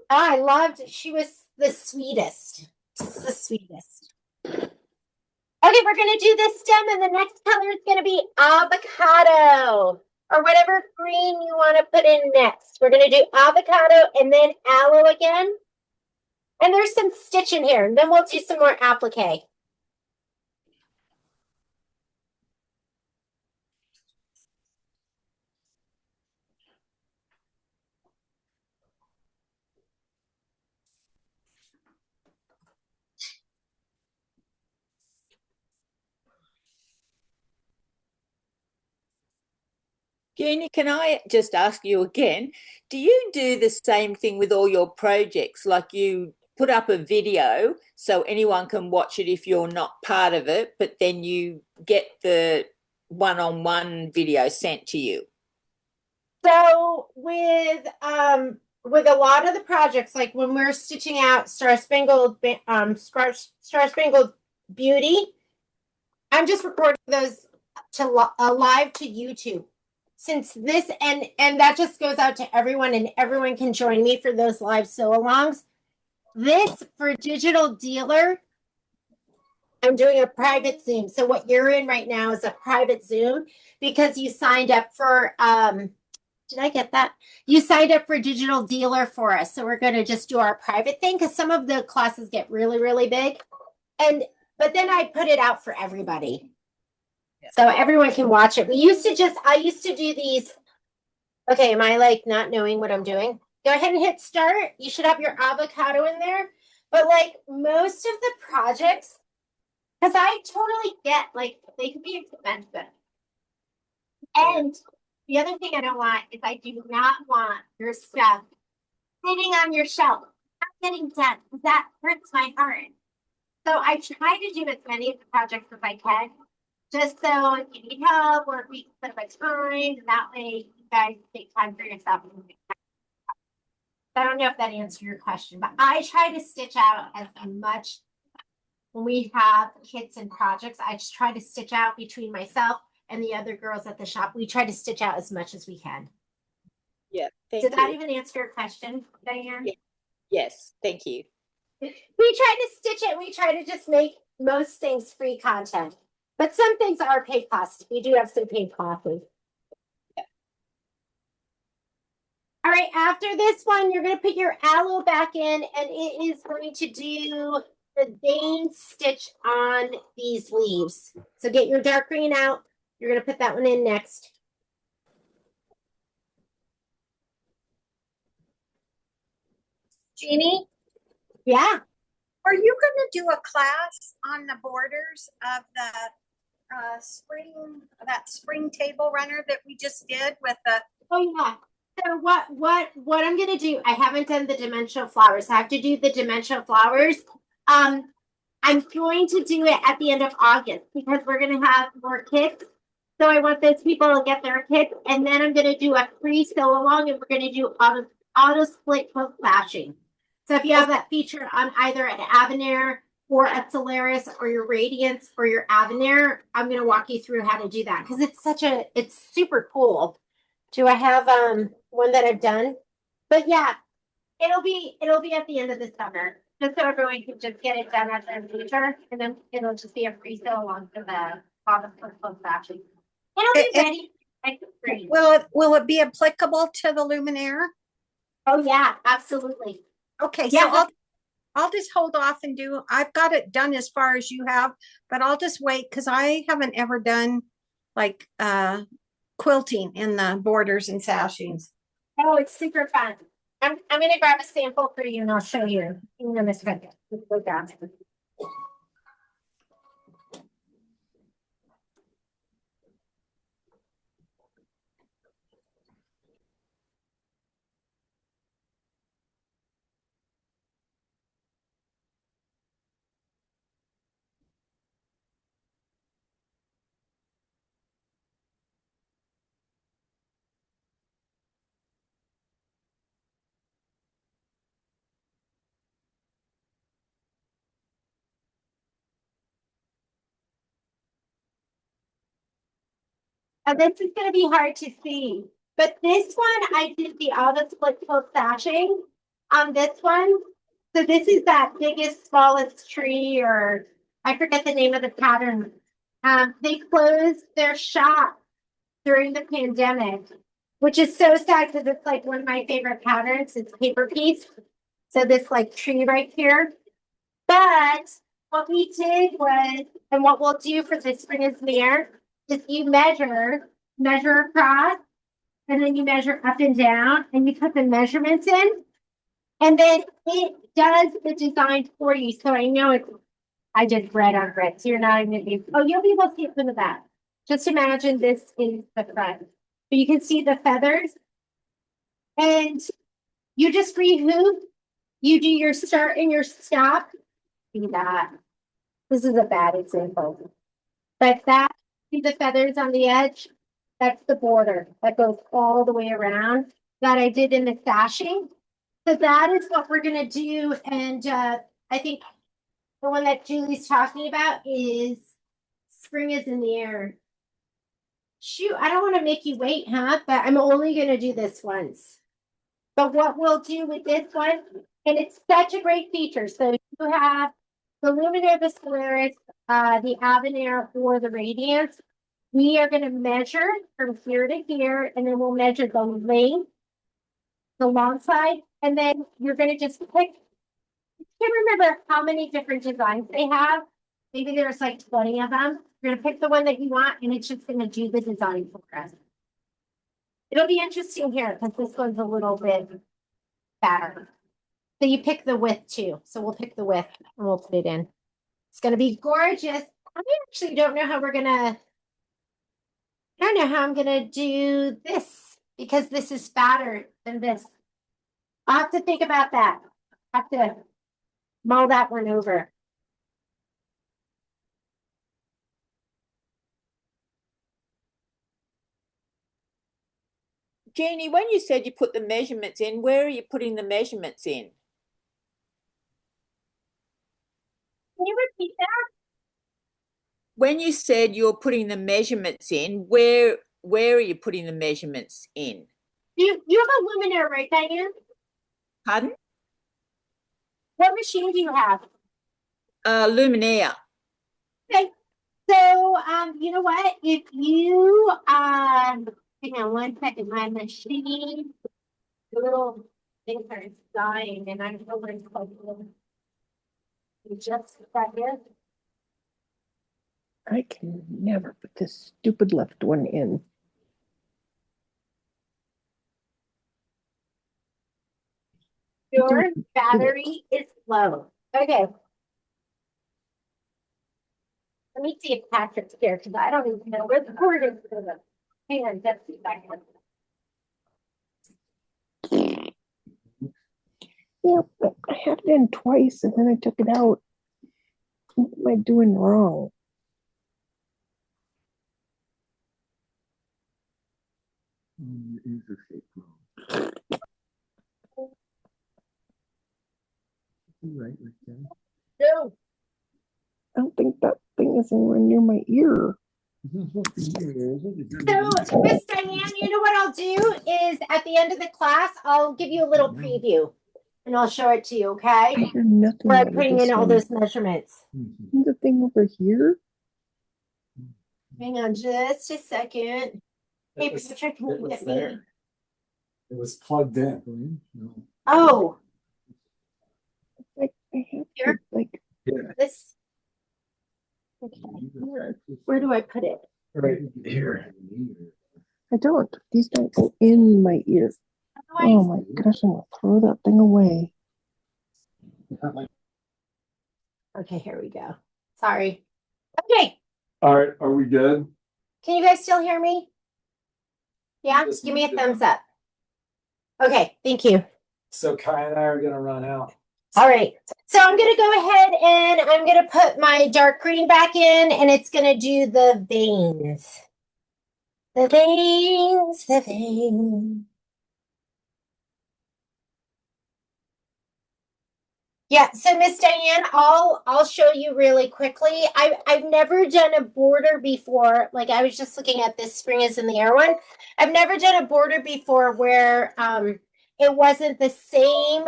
I loved it. She was the sweetest. Just the sweetest. Okay, we're going to do this stem, and the next color is going to be avocado, or whatever green you want to put in next. We're going to do avocado and then aloe again. And there's some stitch in here, and then we'll do some more applique. Jeannie, can I just ask you again, do you do the same thing with all your projects? Like you put up a video so anyone can watch it if you're not part of it, but then you get the one-on-one video sent to you? So with a lot of the projects, like when we're stitching out Star Spangled Beauty, I'm just recording those to live to YouTube. Since this and that just goes out to everyone, and everyone can join me for those live sew-alongs. This for Digital Dealer, I'm doing a private Zoom. So what you're in right now is a private Zoom because you signed up for did I get that? You signed up for Digital Dealer for us. So we're going to just do our private thing because some of the classes get really, really big. But then I put it out for everybody. So everyone can watch it. I used to do these. Okay, am I like not knowing what I'm doing? Go ahead and hit start. You should have your avocado in there. But like most of the projects, because I totally get like they can be expensive. And the other thing I don't want is I do not want your stuff sitting on your shelf, not getting done. That hurts my heart. So I try to do as many of the projects as I can, just so if you need help or if we can set up a time, that way you guys take time for yourself. I don't know if that answered your question, but I try to stitch out as much when we have kits and projects. I just try to stitch out between myself and the other girls at the shop. We try to stitch out as much as we can. Yeah, thank Did you. that even answer your question, Diane? Yeah. Yes, thank you. We try to stitch it. We try to just make most things free content. But some things are paid classes. We do have some paid classes. Yeah. All right, after this one, you're going to put your aloe back in, and it is going to do the Dane stitch on these leaves. So get your dark green out. You're going to put that one in next. Jeannie, Yeah. are you going to do a class on the borders of the spring table runner that we just did with the, Oh yeah. So what I'm gonna do, I haven't done the dimensional flowers. I have to do the dimensional flowers. I'm going to do it at the end of August because we're gonna have more kits. So I want those people to get their kits, and then I'm gonna do a free sew along, and we're gonna do auto split quilt flashing. So if you have that feature on either an Avenir or a Solaris or your Radiance or your Avenir, I'm gonna walk you through how to do that because it's super cool. Do I have one that I've done? But yeah, it'll be at the end of the summer, just so everyone can just get it done at their leisure, and then it'll just be a free sew along for the August fashion. It'll be ready. Like spring. will it be applicable to the Luminaire? Oh yeah, absolutely. Okay, Yeah, so I'll just hold off and do, I've got it done as far as you have, but I'll just wait because I haven't ever done like quilting in the borders and sashings. Oh, it's super fun. I'm gonna grab a sample for you and I'll show you. In a minute. This is going to be hard to see, but this one I did the auto split quilt sashing on this one. So this is that biggest, smallest tree, or I forget the name of the pattern. They closed their shop during the pandemic, which is so sad because it's like one of my favorite patterns. It's paper piece. So this like tree right here. But what we did was, and what we'll do for the spring is mirror, is you measure across, and then you measure up and down, and you put the measurements in, and then it does the design for you. So I know it's, I did red on red, so you're not even gonna be, oh, you'll be able to see it from the back. Just imagine this is the front. But you can see the feathers, and you just rehoop, you do your start and your stop. See that. This is a bad example. But that, see the feathers on the edge? That's the border that goes all the way around that I did in the sashing. So that is what we're gonna do. And I think the one that Julie's talking about is spring is in the air. Shoot, I don't want to make you wait, huh? But I'm only gonna do this once. But what we'll do with this one, and it's such a great feature. So you have the Luminaire, the Solaris, the Avenir, or the Radiance. We are going to measure from here to here, and then we'll measure the length, the long side, and then you're going to just pick. You can't remember how many different designs they have. Maybe there's like 20 of them. You're going to pick the one that you want, and it's just going to do the design for us. It'll be interesting here because this one's a little bit fatter. So you pick the width too. So we'll pick the width and we'll put it in. It's going to be gorgeous. I actually don't know how I don't know how I'm going to do this because this is fatter than this. I'll have to think about that. I have to mull that one over. Jeannie, when you said you put the measurements in, where are you putting the measurements in? Can you repeat that? When you said you're putting the measurements in, where are you putting the measurements in? You have a Luminaire, right, Diane? Pardon? What machine do you have? Luminaire. Okay. So you know what? If you hang on one second, my machine, the little things are dying and I'm over in just a second. I can never put this stupid left one in. Your battery is low. Okay. Let me see if Patrick's here because I don't even know where the cord is. Hang on, just a second. Yeah, but I had it in twice and then I took it out. What am I doing wrong? No. I don't think that thing is anywhere near my ear. So, Miss Diane, you know what I'll do is at the end of the class, I'll give you a little preview and I'll show it to you, I okay? hear nothing Where I'm out of putting this in all one. those measurements. Isn't the thing over here? Hang on just a second. Hey, Patrick, can you get me? It was plugged in. Oh, Like I have to, Here? like this. Okay. Where do I put it? Right here. I don't. These don't go in my ear. Oh my gosh, I'm gonna throw that thing away. Okay, here we go. Sorry. Okay, All right, are we good? can you guys still hear me? Yeah, Yes, give me a ma'am. thumbs up. Okay, thank you. So Kai and I are gonna run out. All right, so I'm gonna go ahead and I'm gonna put my dark green back in and it's gonna do the veins. The veins, the veins. Yeah, so Miss Diane, I'll show you really quickly. I've never done a border before. Like I was just looking at this Spring is in the Air one. I've never done a border before where it wasn't the same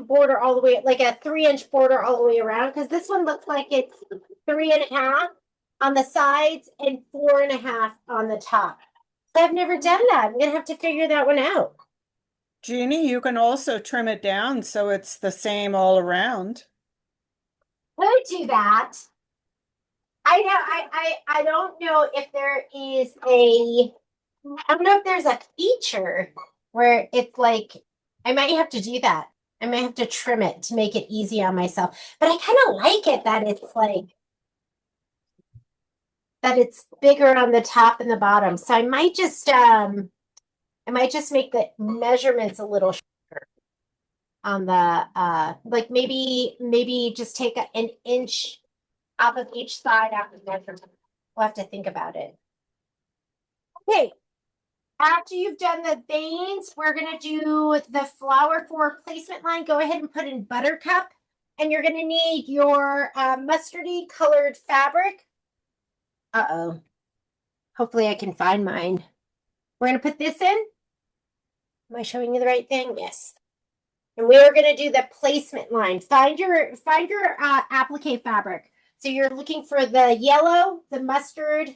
border all the way, like a 3-inch border all the way around, because this one looks like it's 3.5 on the sides and 4.5 on the top. So I've never done that. I'm gonna have to figure that one out. Jeannie, you can also trim it down so it's the same all around. Could do that. I don't know if there is I don't know if there's a feature where it's like I might have to do that. I might have to trim it to make it easy on myself. But I kind of like it that it's like that it's bigger on the top and the bottom. So I might just make the measurements a little shorter on the like maybe just take an inch off of each side after the measurement. We'll have to think about it. Okay. After you've done the veins, we're going to do the flower for placement line. Go ahead and put in Buttercup. And you're going to need your mustardy colored fabric. Uh-oh. Hopefully I can find mine. We're going to put this in. Am I showing you the right thing? Yes. And we are going to do the placement line. Find your applique fabric. So you're looking for the yellow, the mustard,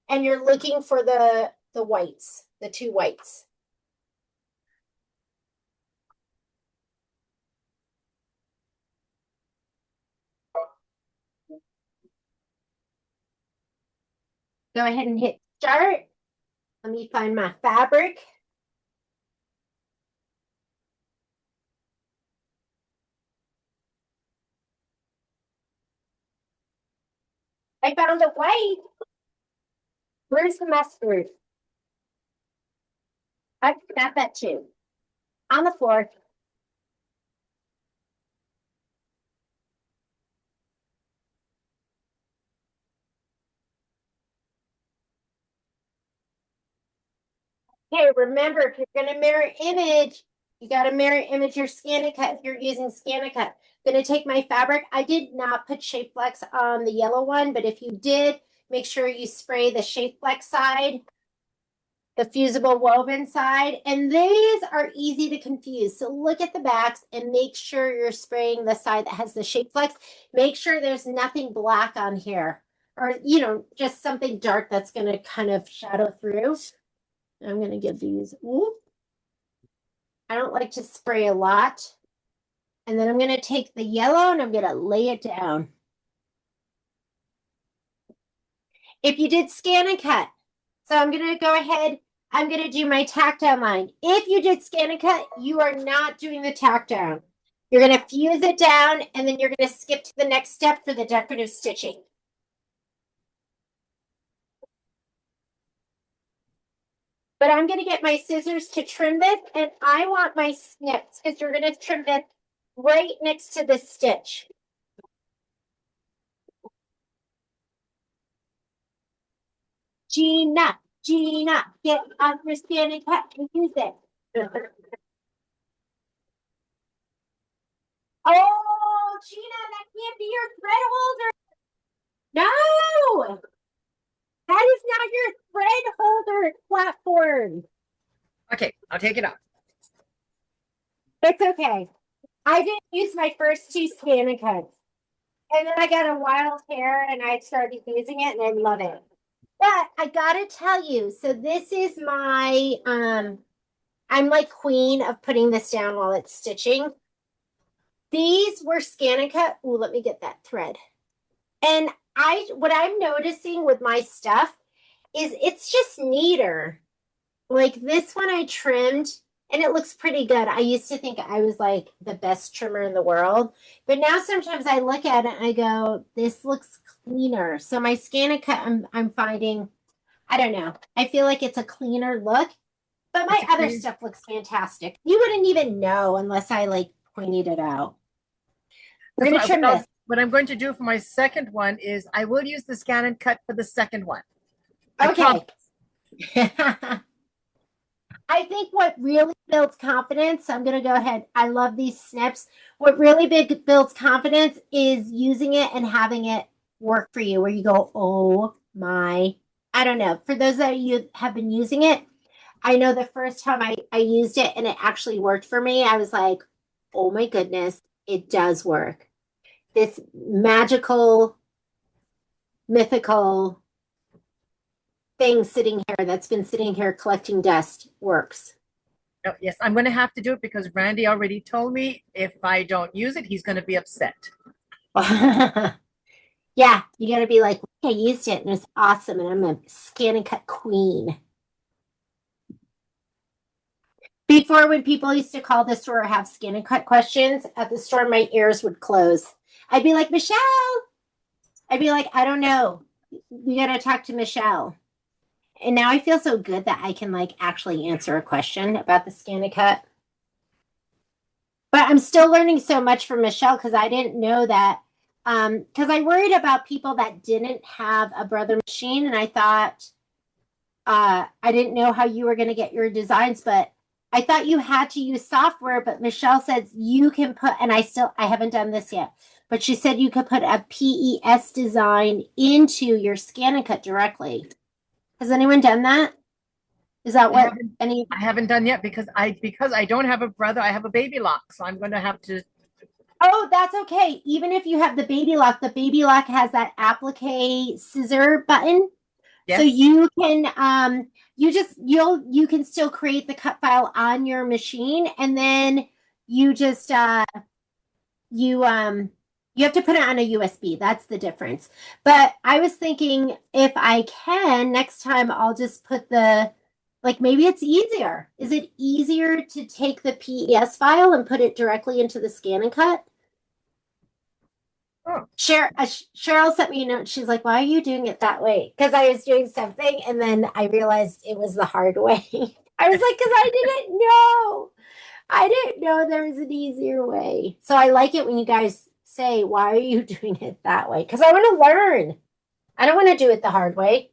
and you're looking for the whites, the 2 whites. Go ahead and hit start. Let me find my fabric. I found a white. Where's the mustard? I got that too. On the floor. Okay, remember, if you're going to mirror image, you got to mirror image your ScanNCut if you're using ScanNCut. Going to take my fabric. I did not put Shape Flex on the yellow one, but if you did, make sure you spray the Shape Flex side, the fusible woven side, and these are easy to confuse. So look at the backs and make sure you're spraying the side that has the Shape Flex. Make sure there's nothing black on here, or just something dark that's going to kind of shadow through. I'm going to give these, I don't like to spray a lot. And then I'm going to take the yellow and I'm going to lay it down. If you did ScanNCut, so I'm going to go ahead, I'm going to do my tack down line. If you did ScanNCut, you are not doing the tack down. You're going to fuse it down, and then you're going to skip to the next step for the decorative stitching. But I'm going to get my scissors to trim this, and I want my snips because you're going to trim this right next to the stitch. Gina, get on your stand and cut and use it. Oh, Gina, that can't be your thread holder. No, that is not your thread holder platform. Okay, I'll take it out. It's okay. I didn't use my first 2 scan and cuts. And then I got a wild hair and I started using it and I love it. But I gotta tell you, so this is my I'm like queen of putting this down while it's stitching. These were scan and cut. Ooh, let me get that thread. And what I'm noticing with my stuff is it's just neater. Like this one I trimmed and it looks pretty good. I used to think I was like the best trimmer in the world, but now sometimes I look at it and I go, this looks cleaner. So my scan and cut, I'm finding, I don't know. I feel like it's a cleaner look, but my other stuff looks fantastic. You wouldn't even know unless I like pointed it out. We're going to trim this. What I'm going to do for my second one is I will use the scan and cut for the second one. Okay. I think what really builds confidence, I'm going to go ahead. I love these snips. What really builds confidence is using it and having it work for you where you go, oh my, I don't know. For those that you have been using it, I know the first time I used it and it actually worked for me, I was like, oh my goodness, it does work. This magical, mythical thing sitting here that's been sitting here collecting dust works. Oh, yes, I'm going to have to do it because Randy already told me if I don't use it, he's going to be upset. Yeah, you got to be like, I used it and it's awesome and I'm a scan and cut queen. Before, when people used to call the store or have scan and cut questions at the store, my ears would close. I'd be like, Michelle. I'd be like, I don't know. We got to talk to Michelle. And now I feel so good that I can like actually answer a question about the scan and cut. But I'm still learning so much from Michelle because I didn't know that. Because I worried about people that didn't have a Brother machine, and I thought I didn't know how you were going to get your designs, but I thought you had to use software. But Michelle says you can put, and I haven't done this yet, but she said you could put a PES design into your scan and cut directly. Has anyone done that? Is that what I haven't done yet because I don't have a brother. I have a baby lock, so I'm going to have to. Oh, that's okay. Even if you have the baby lock has that applique scissor button. Yes. So you can you can still create the cut file on your machine, and then you just you have to put it on a USB. That's the difference. But I was thinking if I can, next time I'll just put maybe it's easier. Is it easier to take the PES file and put it directly into the scan and cut? Oh. Cheryl sent me a note. She's like, why are you doing it that way? Because I was doing something and then I realized it was the hard way. I was like, because I didn't know. I didn't know there was an easier way. So I like it when you guys say, why are you doing it that way? Because I want to learn. I don't want to do it the hard way.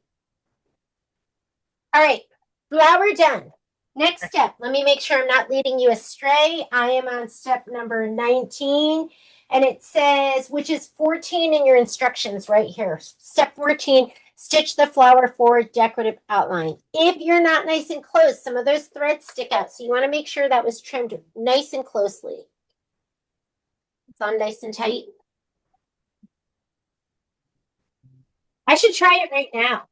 All right, flower done. Next step, let me make sure I'm not leading you astray. I am on step number 19, and it says, which is 14 in your instructions right here. Step 14, stitch the flower forward decorative outline. If you're not nice and close, some of those threads stick out, so you want to make sure that was trimmed nice and closely. It's on nice and tight. I should try it right now.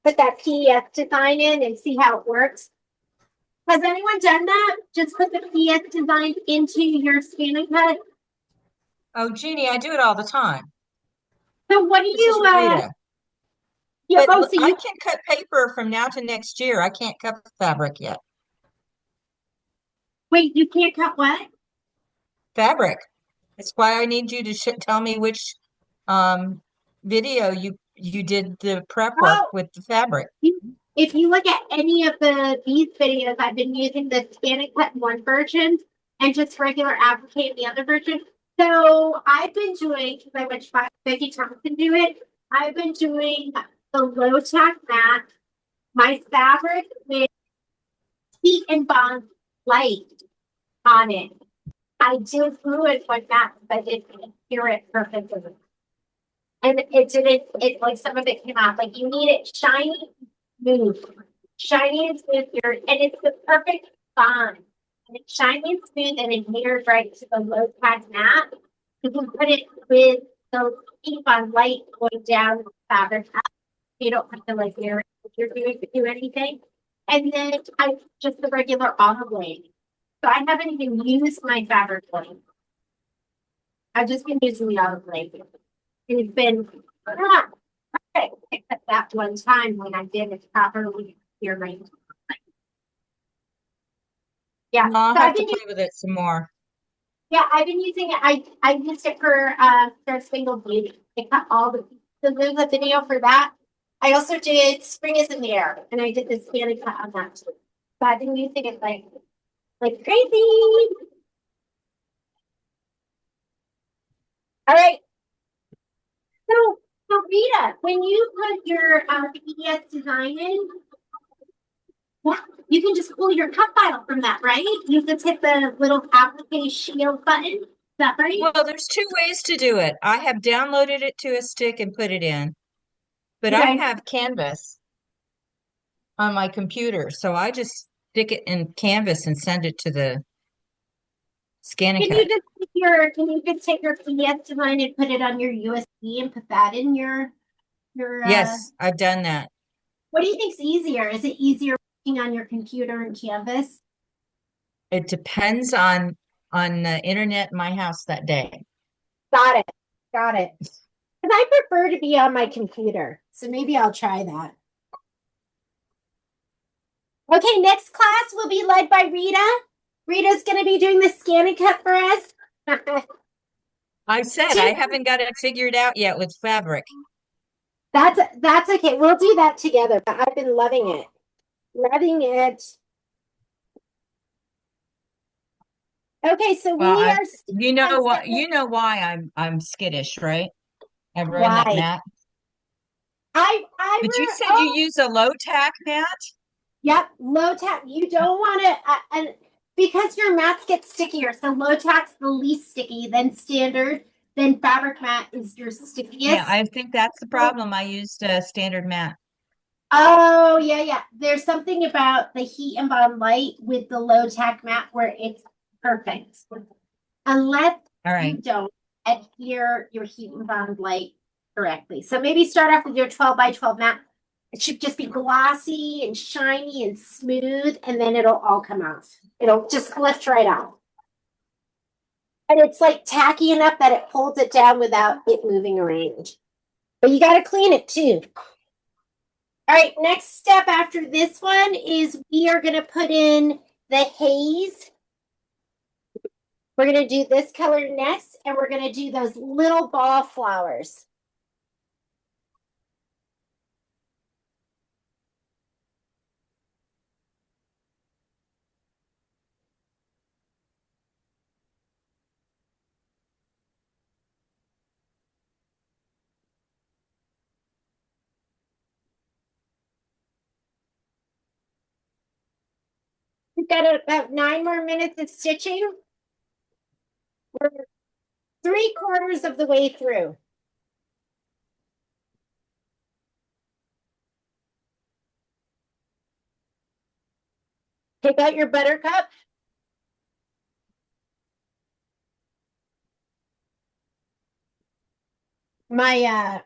Put that PES design in and see how it works. Has anyone done that? Just put the PES design into your scan and cut? Oh, Jeannie, I do it all the time. So what do This is you, Rita. yeah, But so I you, can cut paper from now to next year. I can't cut fabric yet. wait, you can't cut what? fabric. That's why I need you to tell me which video you did the prep work Oh, with the fabric. if you look at any of these videos, I've been using the scan and cut one version and just regular applique in the other version. So I've been doing, because I went to Becky Thompson do it, I've been doing the low tack mat, my fabric with heat and bond light on it. I did glue it like that, but it didn't adhere it perfectly. And it didn't, it like some of it came off. Like you need it shiny, smooth. Shiny and smooth here, and it's the perfect bond. And it's shiny and smooth and adheres right to the low tack mat. You can put it with the heat bond light going down the fabric. You don't have to like wear it if you're doing do anything. And then I just the regular auto blade. So I haven't even used my fabric blade. I've just been using the auto blade. And it's been perfect, except that one time when I did it properly here right. Yeah, I'll so have I've to been play with it some more. yeah, I've been using it. I used it for Star Spangled Beauty. I cut all the so there's a video for that. I also did Spring is in the Air, and I did this scanning cut on that too. So I've been using it like crazy. All right. So Rita, when you put your PDS design in, yeah, you can just pull your cut file from that, right? You just hit the little applique shield button. Is that right? Well, there's two ways to do it. I have downloaded it to a stick and put it in, but I Okay. have Canvas on my computer, so I just stick it in Canvas and send it to the scan and Can you cut. just take your PDF design and put it on your USB and put that in your Yes, I've done that. what do you think's easier? Is it easier working on your computer and Canvas? It depends on the internet in my house that day. Got it. Got it. Because I prefer to be on my computer. So maybe I'll try that. Okay, next class will be led by Rita. Rita's going to be doing the scan and cut for us. I said I haven't got it figured out yet with fabric. That's okay. We'll do that together. But I've been loving it. Loving it. Okay, so Well, we are you know what? You know why I'm skittish, right? I've run that why mat. I But you said you use a low tack mat? Yep, low tack. You don't want to, and because your mats get stickier. So low tack's the least sticky, then standard, then fabric mat is your stickiest. Yeah, I think that's the problem. I used a standard mat. Oh yeah. There's something about the heat and bond light with the low tack mat where it's perfect, unless All right. you don't adhere your heat and bond light correctly. So maybe start off with your 12 by 12 mat. It should just be glossy and shiny and smooth, and then it'll all come off. It'll just lift right off. And it's like tacky enough that it holds it down without it moving around. But you got to clean it too. All right, next step after this one is we are going to put in the haze. We're going to do this color next, and we're going to do those little ball flowers. We've got about 9 more minutes of stitching. We're 3/4 of the way through. Take out your buttercup. My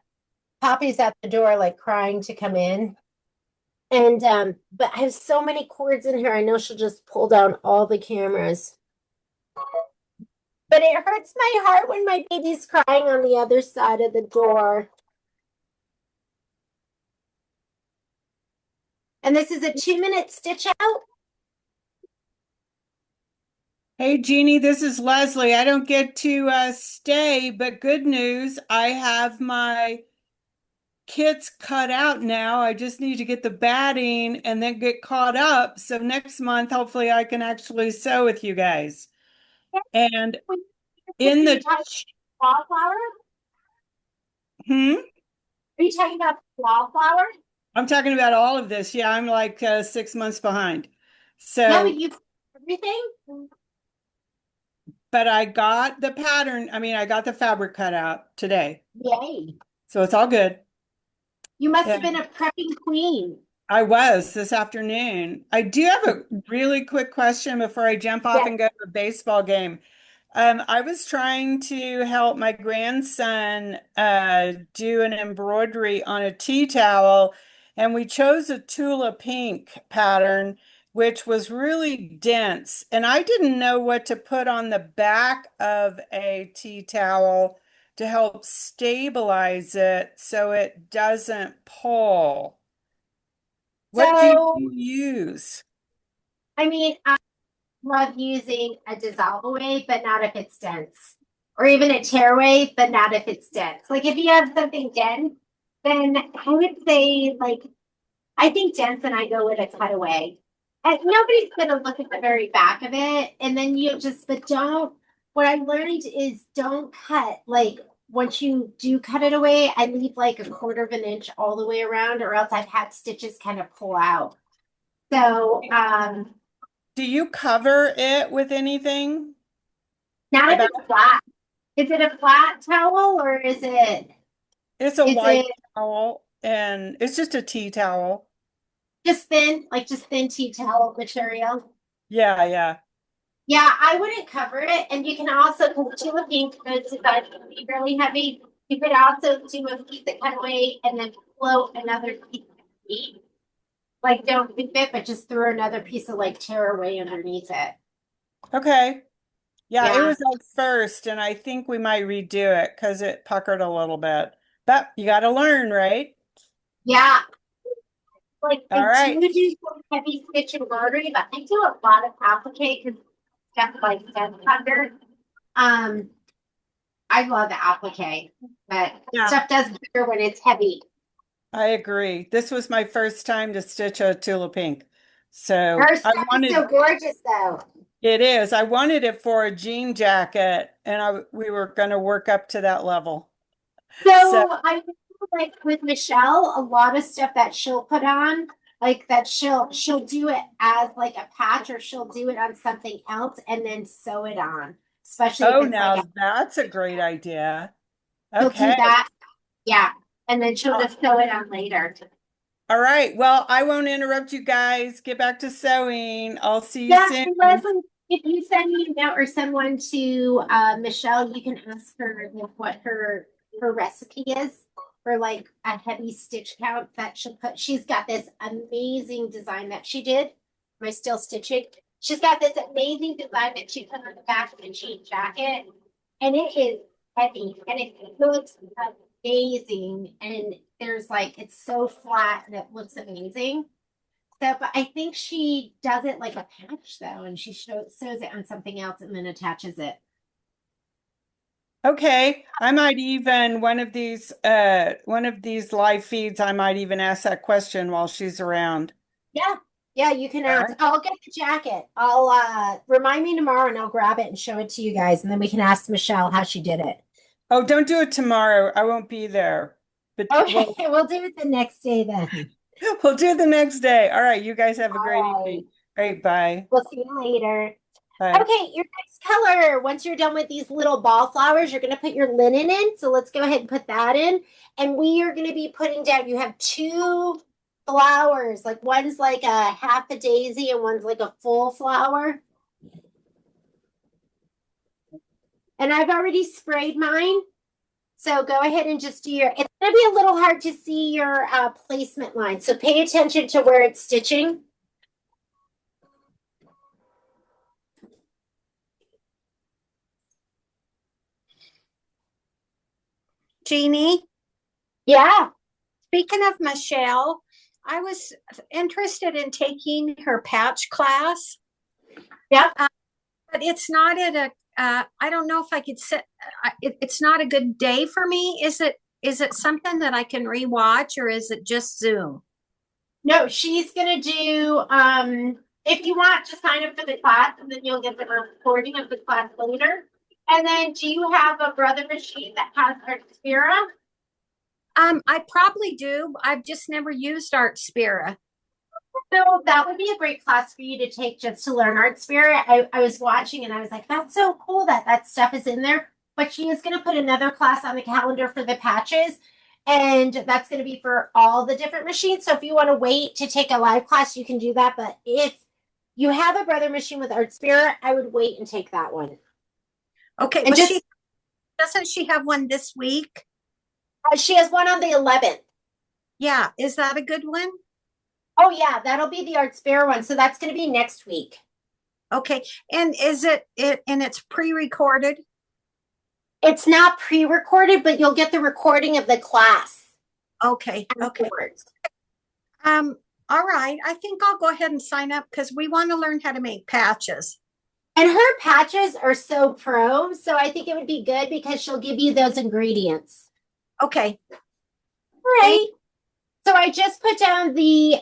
Poppy's at the door, like crying to come in. And but I have so many cords in here. I know she'll just pull down all the cameras. But it hurts my heart when my baby's crying on the other side of the door. And this is a 2-minute stitch out. Hey Jeannie, this is Leslie. I don't get to stay, but good news. I have my kits cut out now. I just need to get the batting and then get caught up. So next month, hopefully I can actually sew with you guys. And in the, Wallflower? hmm? Are you talking about wallflower? I'm talking about all of this. Yeah, I'm like 6 months behind. Yeah, So, but you everything? but I got the pattern. I mean, I got the fabric cut out today. Yay. So it's all good. You must Yeah. have been a prepping queen. I was this afternoon. I do have a really quick question before I jump off Yeah. and go to a baseball game. I was trying to help my grandson do an embroidery on a tea towel, and we chose a Tula pink pattern, which was really dense. And I didn't know what to put on the back of a tea towel to help stabilize it so it doesn't pull. What do So, you use? I mean, I love using a dissolve away, but not if it's dense. Or even a tear away, but not if it's dense. Like if you have something dense, then I would say like I think dense and I go with a cutaway. And nobody's gonna look at the very back of it. And then you just but don't what I learned is don't cut like once you do cut it away, I leave like a quarter of an inch all the way around, or else I've had stitches kind of pull out. So Do you cover it with anything? not The if back? it's flat. Is it a flat towel or It's a is white it towel and it's just a tea towel. just thin, like just thin tea towel material? Yeah, yeah. Yeah, I wouldn't cover it. And you can also, because Tula Pink goes to that can be really heavy. You could also do a piece of cutaway and then float another piece of heat. Like don't leave it, but just throw another piece of like tearaway underneath it. Okay. Yeah, it Yeah. was at first, and I think we might redo it because it puckered a little bit. But you got to learn, right? Yeah. Like All I right. do some heavy stitch embroidery, but I do a lot of applique because stuff like that under. Um, I love the applique, but Yeah, stuff does better when it's heavy. I agree. This was my first time to stitch a Tula pink. So Her I stuff is wanted so gorgeous though. it is. I wanted it for a jean jacket, and we were going to work up to that level. So, So I feel like with Michelle, a lot of stuff that she'll put on, like that she'll do it as like a patch or she'll do it on something else and then sew it on. Especially if oh, it's like now that's a great idea. she'll do Okay. that. Yeah. And then she'll just sew it on later. All right. Well, I won't interrupt you guys. Get back to sewing. I'll see you Yeah, soon. and Leslie, if you send me a note or someone to Michelle, you can ask her like, what her recipe is for like a heavy stitch count that she'll put. She's got this amazing design that she did. Am I still stitching? She's got this amazing design that she put on the back of the jean jacket, and it is heavy and it looks amazing. And there's like it's so flat and it looks amazing. So, but I think she does it like a patch though, and she sews it on something else and then attaches it. Okay. I might even one of these live feeds, I might even ask that question while she's around. Yeah, yeah, you can All ask. right. I'll get the jacket. I'll remind me tomorrow and I'll grab it and show it to you guys, and then we can ask Michelle how she did it. Oh, don't do it tomorrow. I won't be there. But Okay, we'll do it the next day then. we'll do it the next day. All right. You guys have a All great right. evening. All right. Bye. We'll see you later. Bye. Okay, your next color, once you're done with these little ball flowers, you're going to put your linen in. So let's go ahead and put that in. And we are going to be putting down, you have two flowers, like one's like a half a daisy and one's like a full flower. And I've already sprayed mine. So go ahead and just do your, it's going to be a little hard to see your placement line. So pay attention to where it's stitching. Jeannie, Yeah. speaking of Michelle, I was interested in taking her patch class. Yep. But it's not at a, I don't know if I could sit, it's not a good day for me. Is it something that I can rewatch or is it just Zoom? No, she's gonna do, if you want to sign up for the class, and then you'll get the recording of the class later. And then do you have a brother machine that has Artspira? I probably do. I've just never used Artspira. So that would be a great class for you to take just to learn Artspira. I was watching and I was like, that's so cool that that stuff is in there. But she is going to put another class on the calendar for the patches. And that's going to be for all the different machines. So if you want to wait to take a live class, you can do that. But if you have a brother machine with Artspira, I would wait and take that one. Okay. And just, doesn't she have one this week? she has one on the 11th. Yeah. Is that a good one? Oh yeah, that'll be the Artspira one. So that's going to be next week. Okay. And is and it's pre-recorded? It's not pre-recorded, but you'll get the recording of the class. Okay. Okay. All right. I think I'll go ahead and sign up because we want to learn how to make patches. And her patches are so pro. So I think it would be good because she'll give you those ingredients. Okay. Right. So I just put down the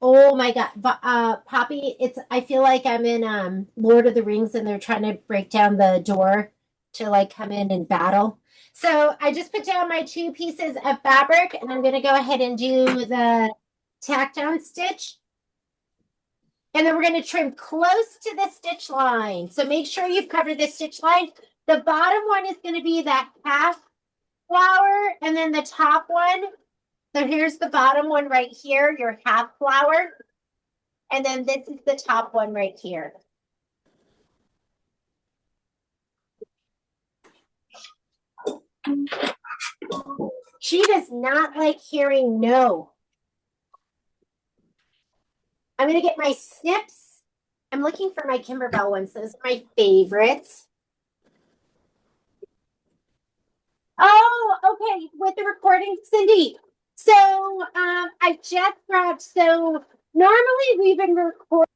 oh my god, Poppy, I feel like I'm in Lord of the Rings and they're trying to break down the door to like come in and battle. So I just put down my 2 pieces of fabric and I'm gonna go ahead and do the tack down stitch. And then we're gonna trim close to the stitch line. So make sure you've covered the stitch line. The bottom one is gonna be that half flower, and then the top one. So here's the bottom one right here, your half flower. And then this is the top one right here. She does not like hearing no. I'm going to get my snips. I'm looking for my Kimberbell ones. Those are my favorites. Oh, okay. With the recording, Cindy. So I just grabbed, so normally we've been recording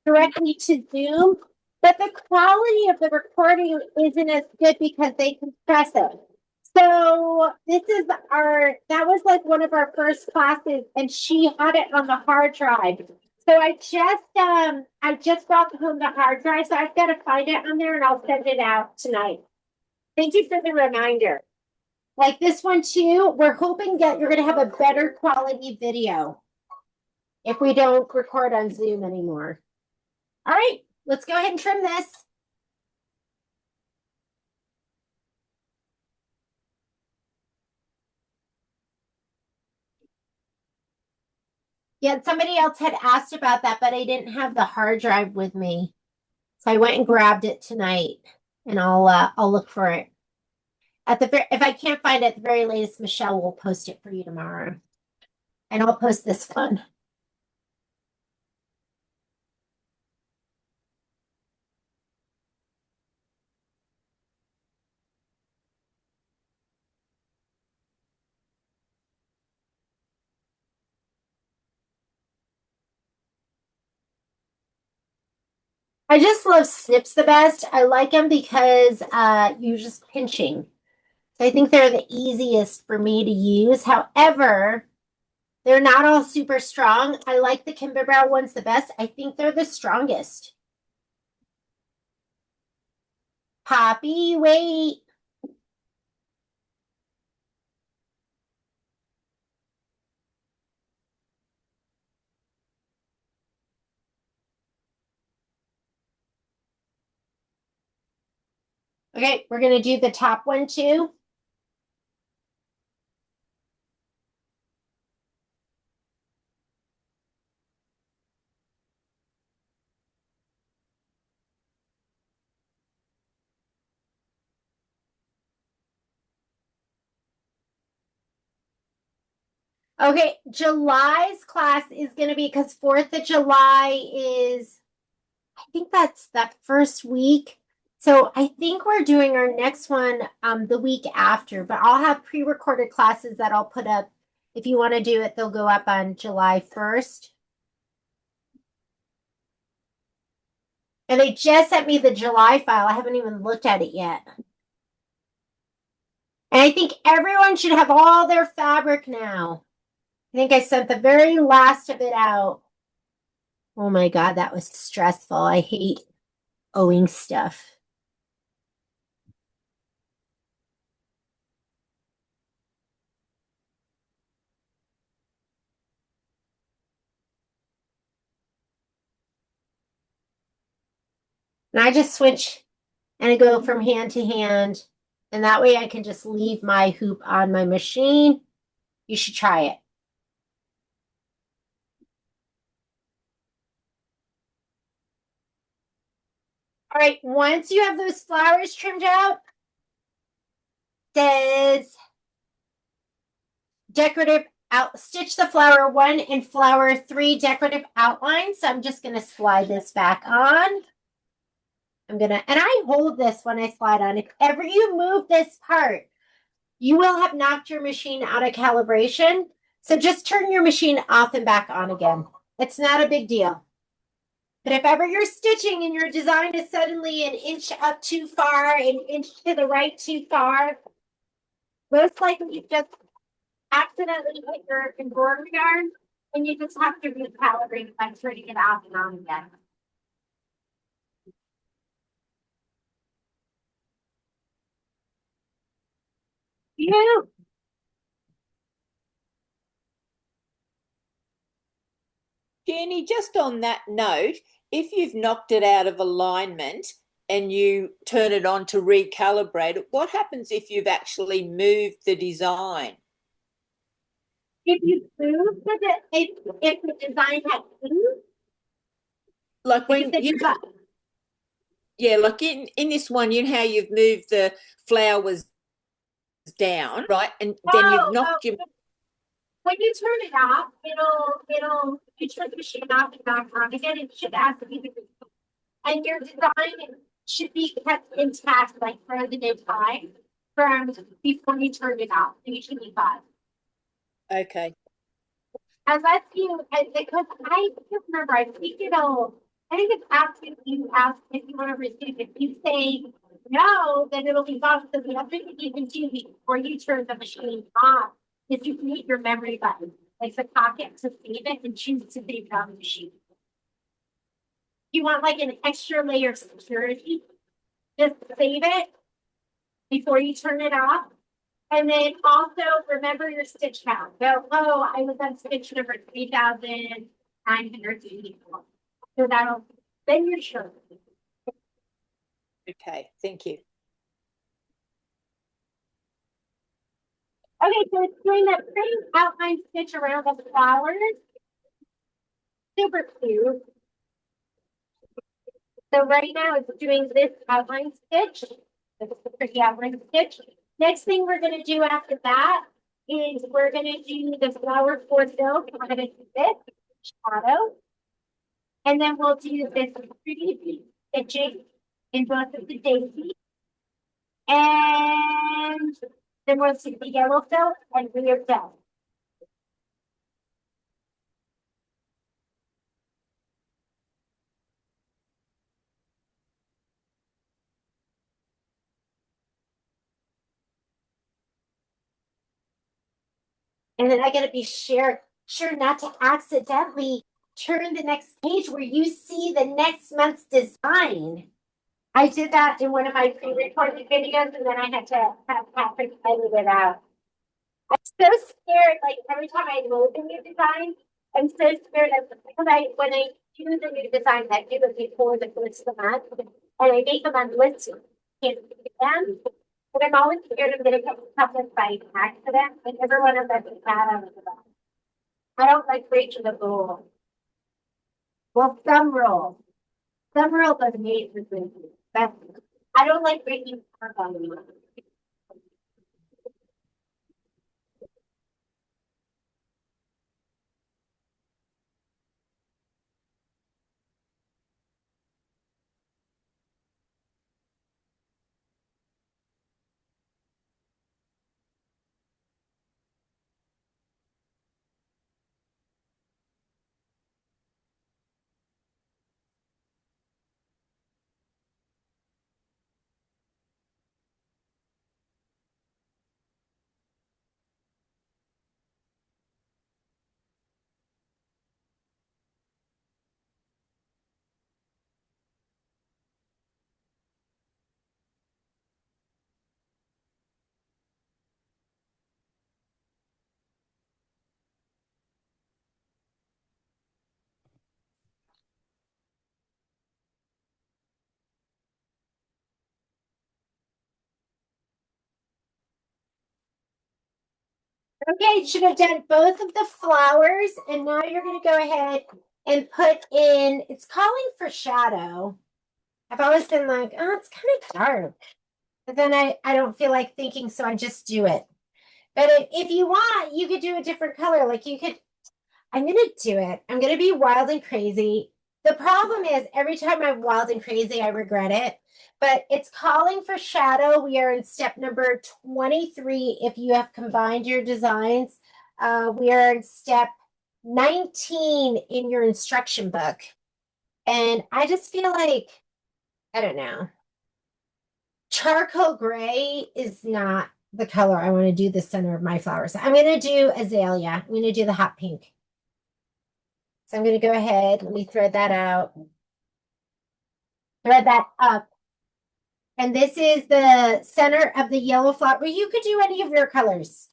directly to Zoom, but the quality of the recording isn't as good because they compress it. So this is that was like one of our first classes and she had it on the hard drive. So I just brought home the hard drive, so I've got to find it on there and I'll send it out tonight. Thank you for the reminder. Like this one too, we're hoping that you're going to have a better quality video if we don't record on Zoom anymore. All right, let's go ahead and trim this. Yeah, somebody else had asked about that, but I didn't have the hard drive with me. So I went and grabbed it tonight and I'll look for it. If I can't find it at the very latest, Michelle will post it for you tomorrow. And I'll post this one. I just love snips the best. I like them because you're just pinching. So I think they're the easiest for me to use. However, they're not all super strong. I like the Kimberbell ones the best. I think they're the strongest. Poppy, wait. Okay, we're going to do the top one too. Okay, July's class is going to be, because 4th of July is, I think that's that first week. So I think we're doing our next one the week after, but I'll have pre-recorded classes that I'll put up. If you want to do it, they'll go up on July 1st. And they just sent me the July file. I haven't even looked at it yet. And I think everyone should have all their fabric now. I think I sent the very last of it out. Oh my God, that was stressful. I hate owing stuff. And I just switch and I go from hand to hand. And that way I can just leave my hoop on my machine. You should try it. All right, once you have those flowers trimmed out, says decorative out, stitch the flower 1 and flower 3 decorative outlines. So I'm just going to slide this back on. And I hold this when I slide on. If ever you move this part, you will have knocked your machine out of calibration. So just turn your machine off and back on again. It's not a big deal. But if ever you're stitching and your design is suddenly an inch up too far, an inch to the right too far, most likely you just accidentally hit your embroidery yarn and you just have to recalibrate by turning it off and on again. Yeah. Jenny, just on that note, if you've knocked it out of alignment and you turn it on to recalibrate it, what happens if you've actually moved the design? If you move if the design has moved, Like when you, yeah, like in this one, you know how you've moved the flowers down, right? And then you've knocked your. When you turn it off, you turn the machine off and back on again. It should ask you to, and your design should be kept intact, like for the new time from before you turn it off. Usually 5. Okay. Unless you, because I can't remember, I think it's asking you ask if you want to receive it. If you say no, then it'll be gone. So the other thing you can do before you turn the machine off is you can hit your memory button, like the pocket to save it and choose to save it on the machine. You want like an extra layer of security, just save it before you turn it off. And then also remember your stitch count. Go, oh, I was on stitch number 3,984. So then you're sure. Okay, thank you. Okay, so it's doing that pretty outline stitch around the flowers. Super cute. So right now it's doing this outline stitch. This is the pretty outline stitch. Next thing we're going to do after that is we're going to do the flower for silk. We're going to do this shadow. And then we'll do this pretty stitching in both of the daisies. And then we'll see the yellow silk and weird silk. And then I gotta be sure not to accidentally turn the next page where you see the next month's design. I did that in one of my pre-recorded videos and then I had to have Patrick edit it out. I'm so scared, like every time I load a new design, I'm so scared of because when I do the new design, I do it before the first of the month and I make them on lists, can't do them. But I'm always scared I'm gonna get published by accident, and everyone has that bad on it. I don't like breaking the rules. Well, some rules. Some rules are made for breaking. But I don't like breaking rules. Okay, should have done both of the flowers, and now you're gonna go ahead and put in, it's calling for shadow. I've always been like, oh, it's kind of dark. But then I don't feel like thinking, so I just do it. But if you want, you could do a different color. Like you could, I'm gonna do it. I'm gonna be wild and crazy. The problem is every time I'm wild and crazy, I regret it. But it's calling for shadow. We are in step number 23. If you have combined your designs, we are in step 19 in your instruction book. And I just feel like, I don't know, charcoal gray is not the color I want to do the center of my flowers. I'm going to do azalea. I'm going to do the hot pink. So I'm going to go ahead. Let me thread that out. Thread that up. And this is the center of the yellow flower. You could do any of your colors.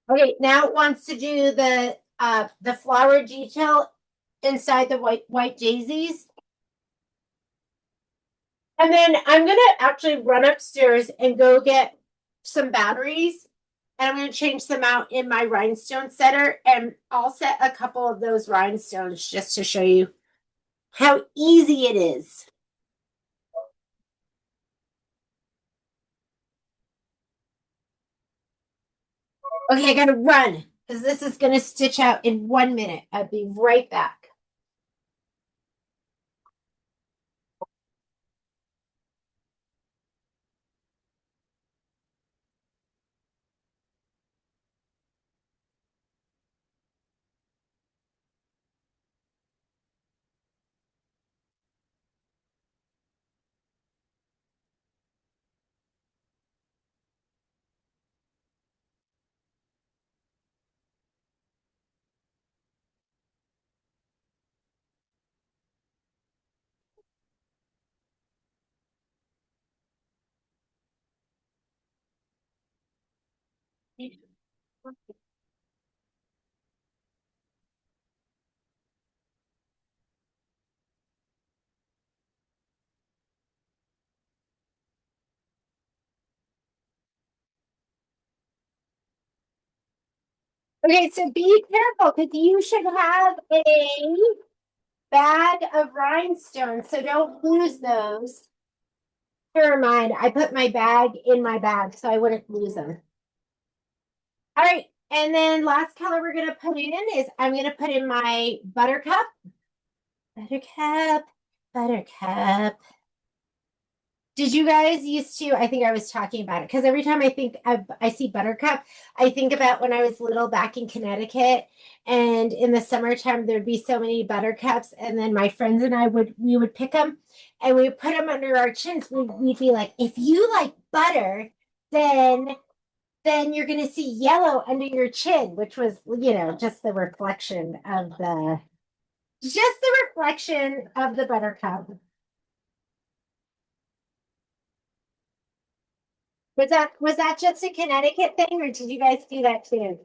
Okay, now it wants to do the flower detail inside the white daisies. And then I'm gonna actually run upstairs and go get some batteries. And I'm gonna change them out in my rhinestone setter. And I'll set a couple of those rhinestones just to show you how easy it is. Okay, I gotta run because this is gonna stitch out in 1 minute. I'll be right back. Okay, so be careful because you should have a bag of rhinestones, so don't lose those. Never mind, I put my bag in my bag so I wouldn't lose them. All right, and then last color we're gonna put in is I'm gonna put in my buttercup. Buttercup, buttercup. Did you guys used to? I think I was talking about it because every time I think I see buttercup, I think about when I was little back in Connecticut, and in the summertime there'd be so many buttercups, and then my friends and I would pick them, and we would put them under our chins. We'd be like, if you like butter, then you're gonna see yellow under your chin, which was just the reflection of the buttercup. Was that just a Connecticut thing, or did you guys do that too?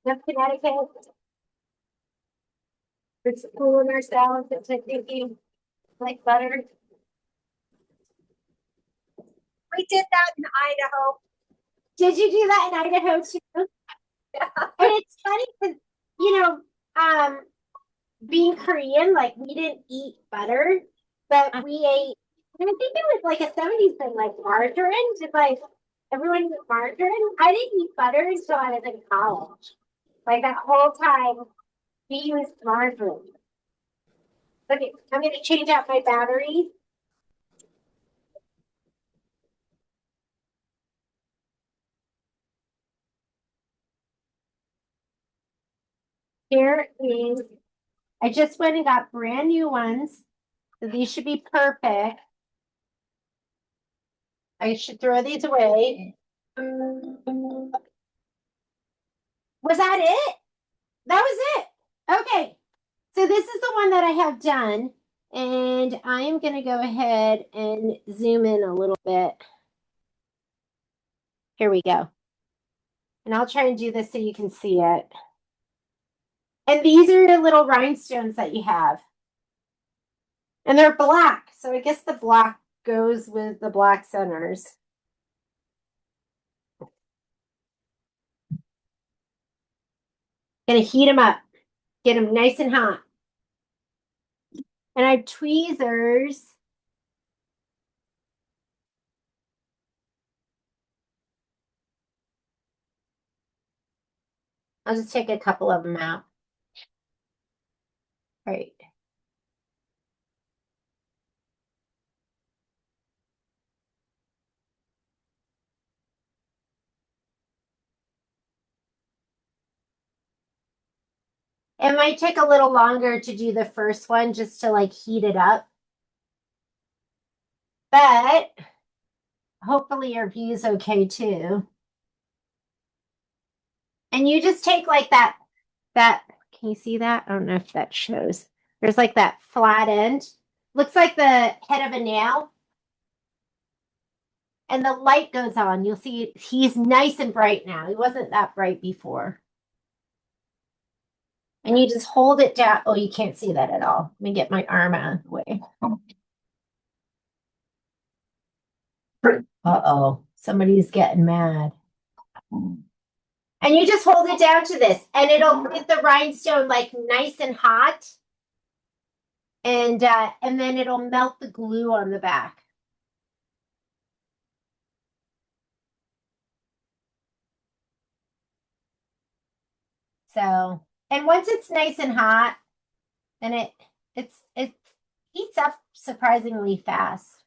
Just Connecticut. It's cooling ourselves into thinking like butter. We did that in Idaho. Did you do that in Idaho too? And it's funny because being Korean, like we didn't eat butter, but we ate. I think it was like a 70s thing, like margarine. Just like everyone ate margarine. I didn't eat butter until I was in college. Like that whole time, we used margarine. Okay, I'm gonna change out my battery. Here is, I just went and got brand new ones. So these should be perfect. I should throw these away. Was that it? That was it. Okay. So this is the one that I have done. And I am going to go ahead and zoom in a little bit. Here we go. And I'll try and do this so you can see it. And these are the little rhinestones that you have. And they're black. So I guess the black goes with the black centers. Gonna heat them up. Get them nice and hot. And I have tweezers. I'll just take a couple of them out. All right. It might take a little longer to do the first one just to like heat it up. But hopefully your view's okay too. And you just take like that, can you see that? I don't know if that shows. There's like that flat end. Looks like the head of a nail. And the light goes on. You'll see he's nice and bright now. He wasn't that bright before. And you just hold it down. Oh, you can't see that at all. Let me get my arm out of the way. Uh-oh, somebody's getting mad. And you just hold it down to this, and it'll get the rhinestone like nice and hot. And then it'll melt the glue on the back. So, and once it's nice and hot, then it heats up surprisingly fast.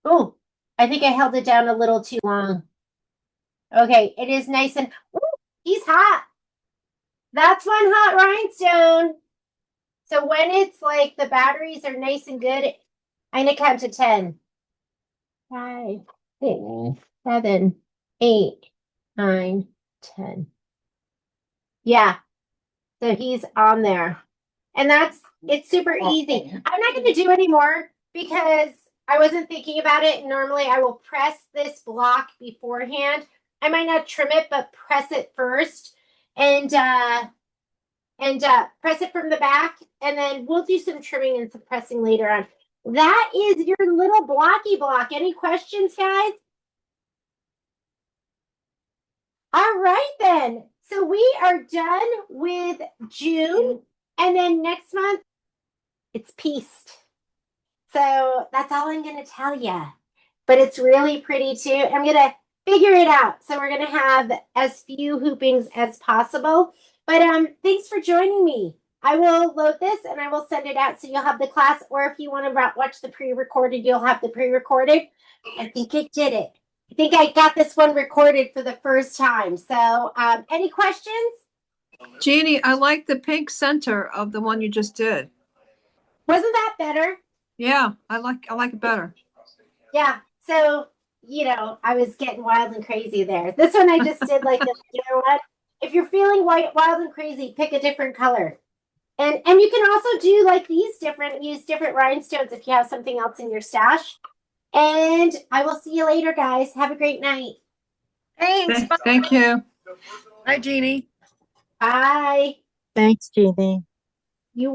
Oh, I think I held it down a little too long. Okay, it is nice and he's hot. That's one hot rhinestone. So when it's like the batteries are nice and good, I'm gonna count to 10. 5, 6, 7, 8, 9, 10. Yeah. So he's on there. And it's super easy. I'm not gonna do any more because I wasn't thinking about it. Normally I will press this block beforehand. I might not trim it, but press it first and press it from the back, and then we'll do some trimming and some pressing later on. That is your little blocky block. Any questions, guys? All right, then. So we are done with June, and then next month, it's peace. So that's all I'm going to tell you. But it's really pretty, too. I'm going to figure it out. So we're going to have as few hoopings as possible. But thanks for joining me. I will load this and I will send it out so you'll have the class. Or if you want to watch the pre-recorded, you'll have the pre-recorded. I think I did it. I think I got this one recorded for the first time. So any questions? Jeannie, I like the pink center of the one you just did. Wasn't that better? Yeah, I like it better. Yeah. So, you know, I was getting wild and crazy there. This one I just did like the other one. If you're feeling wild and crazy, pick a different color. And you can also do like use different rhinestones if you have something else in your stash. And I will see you later, guys. Have a great night. Thanks. Thank you. Hi, Jeannie. Bye. Thanks, Jeannie. You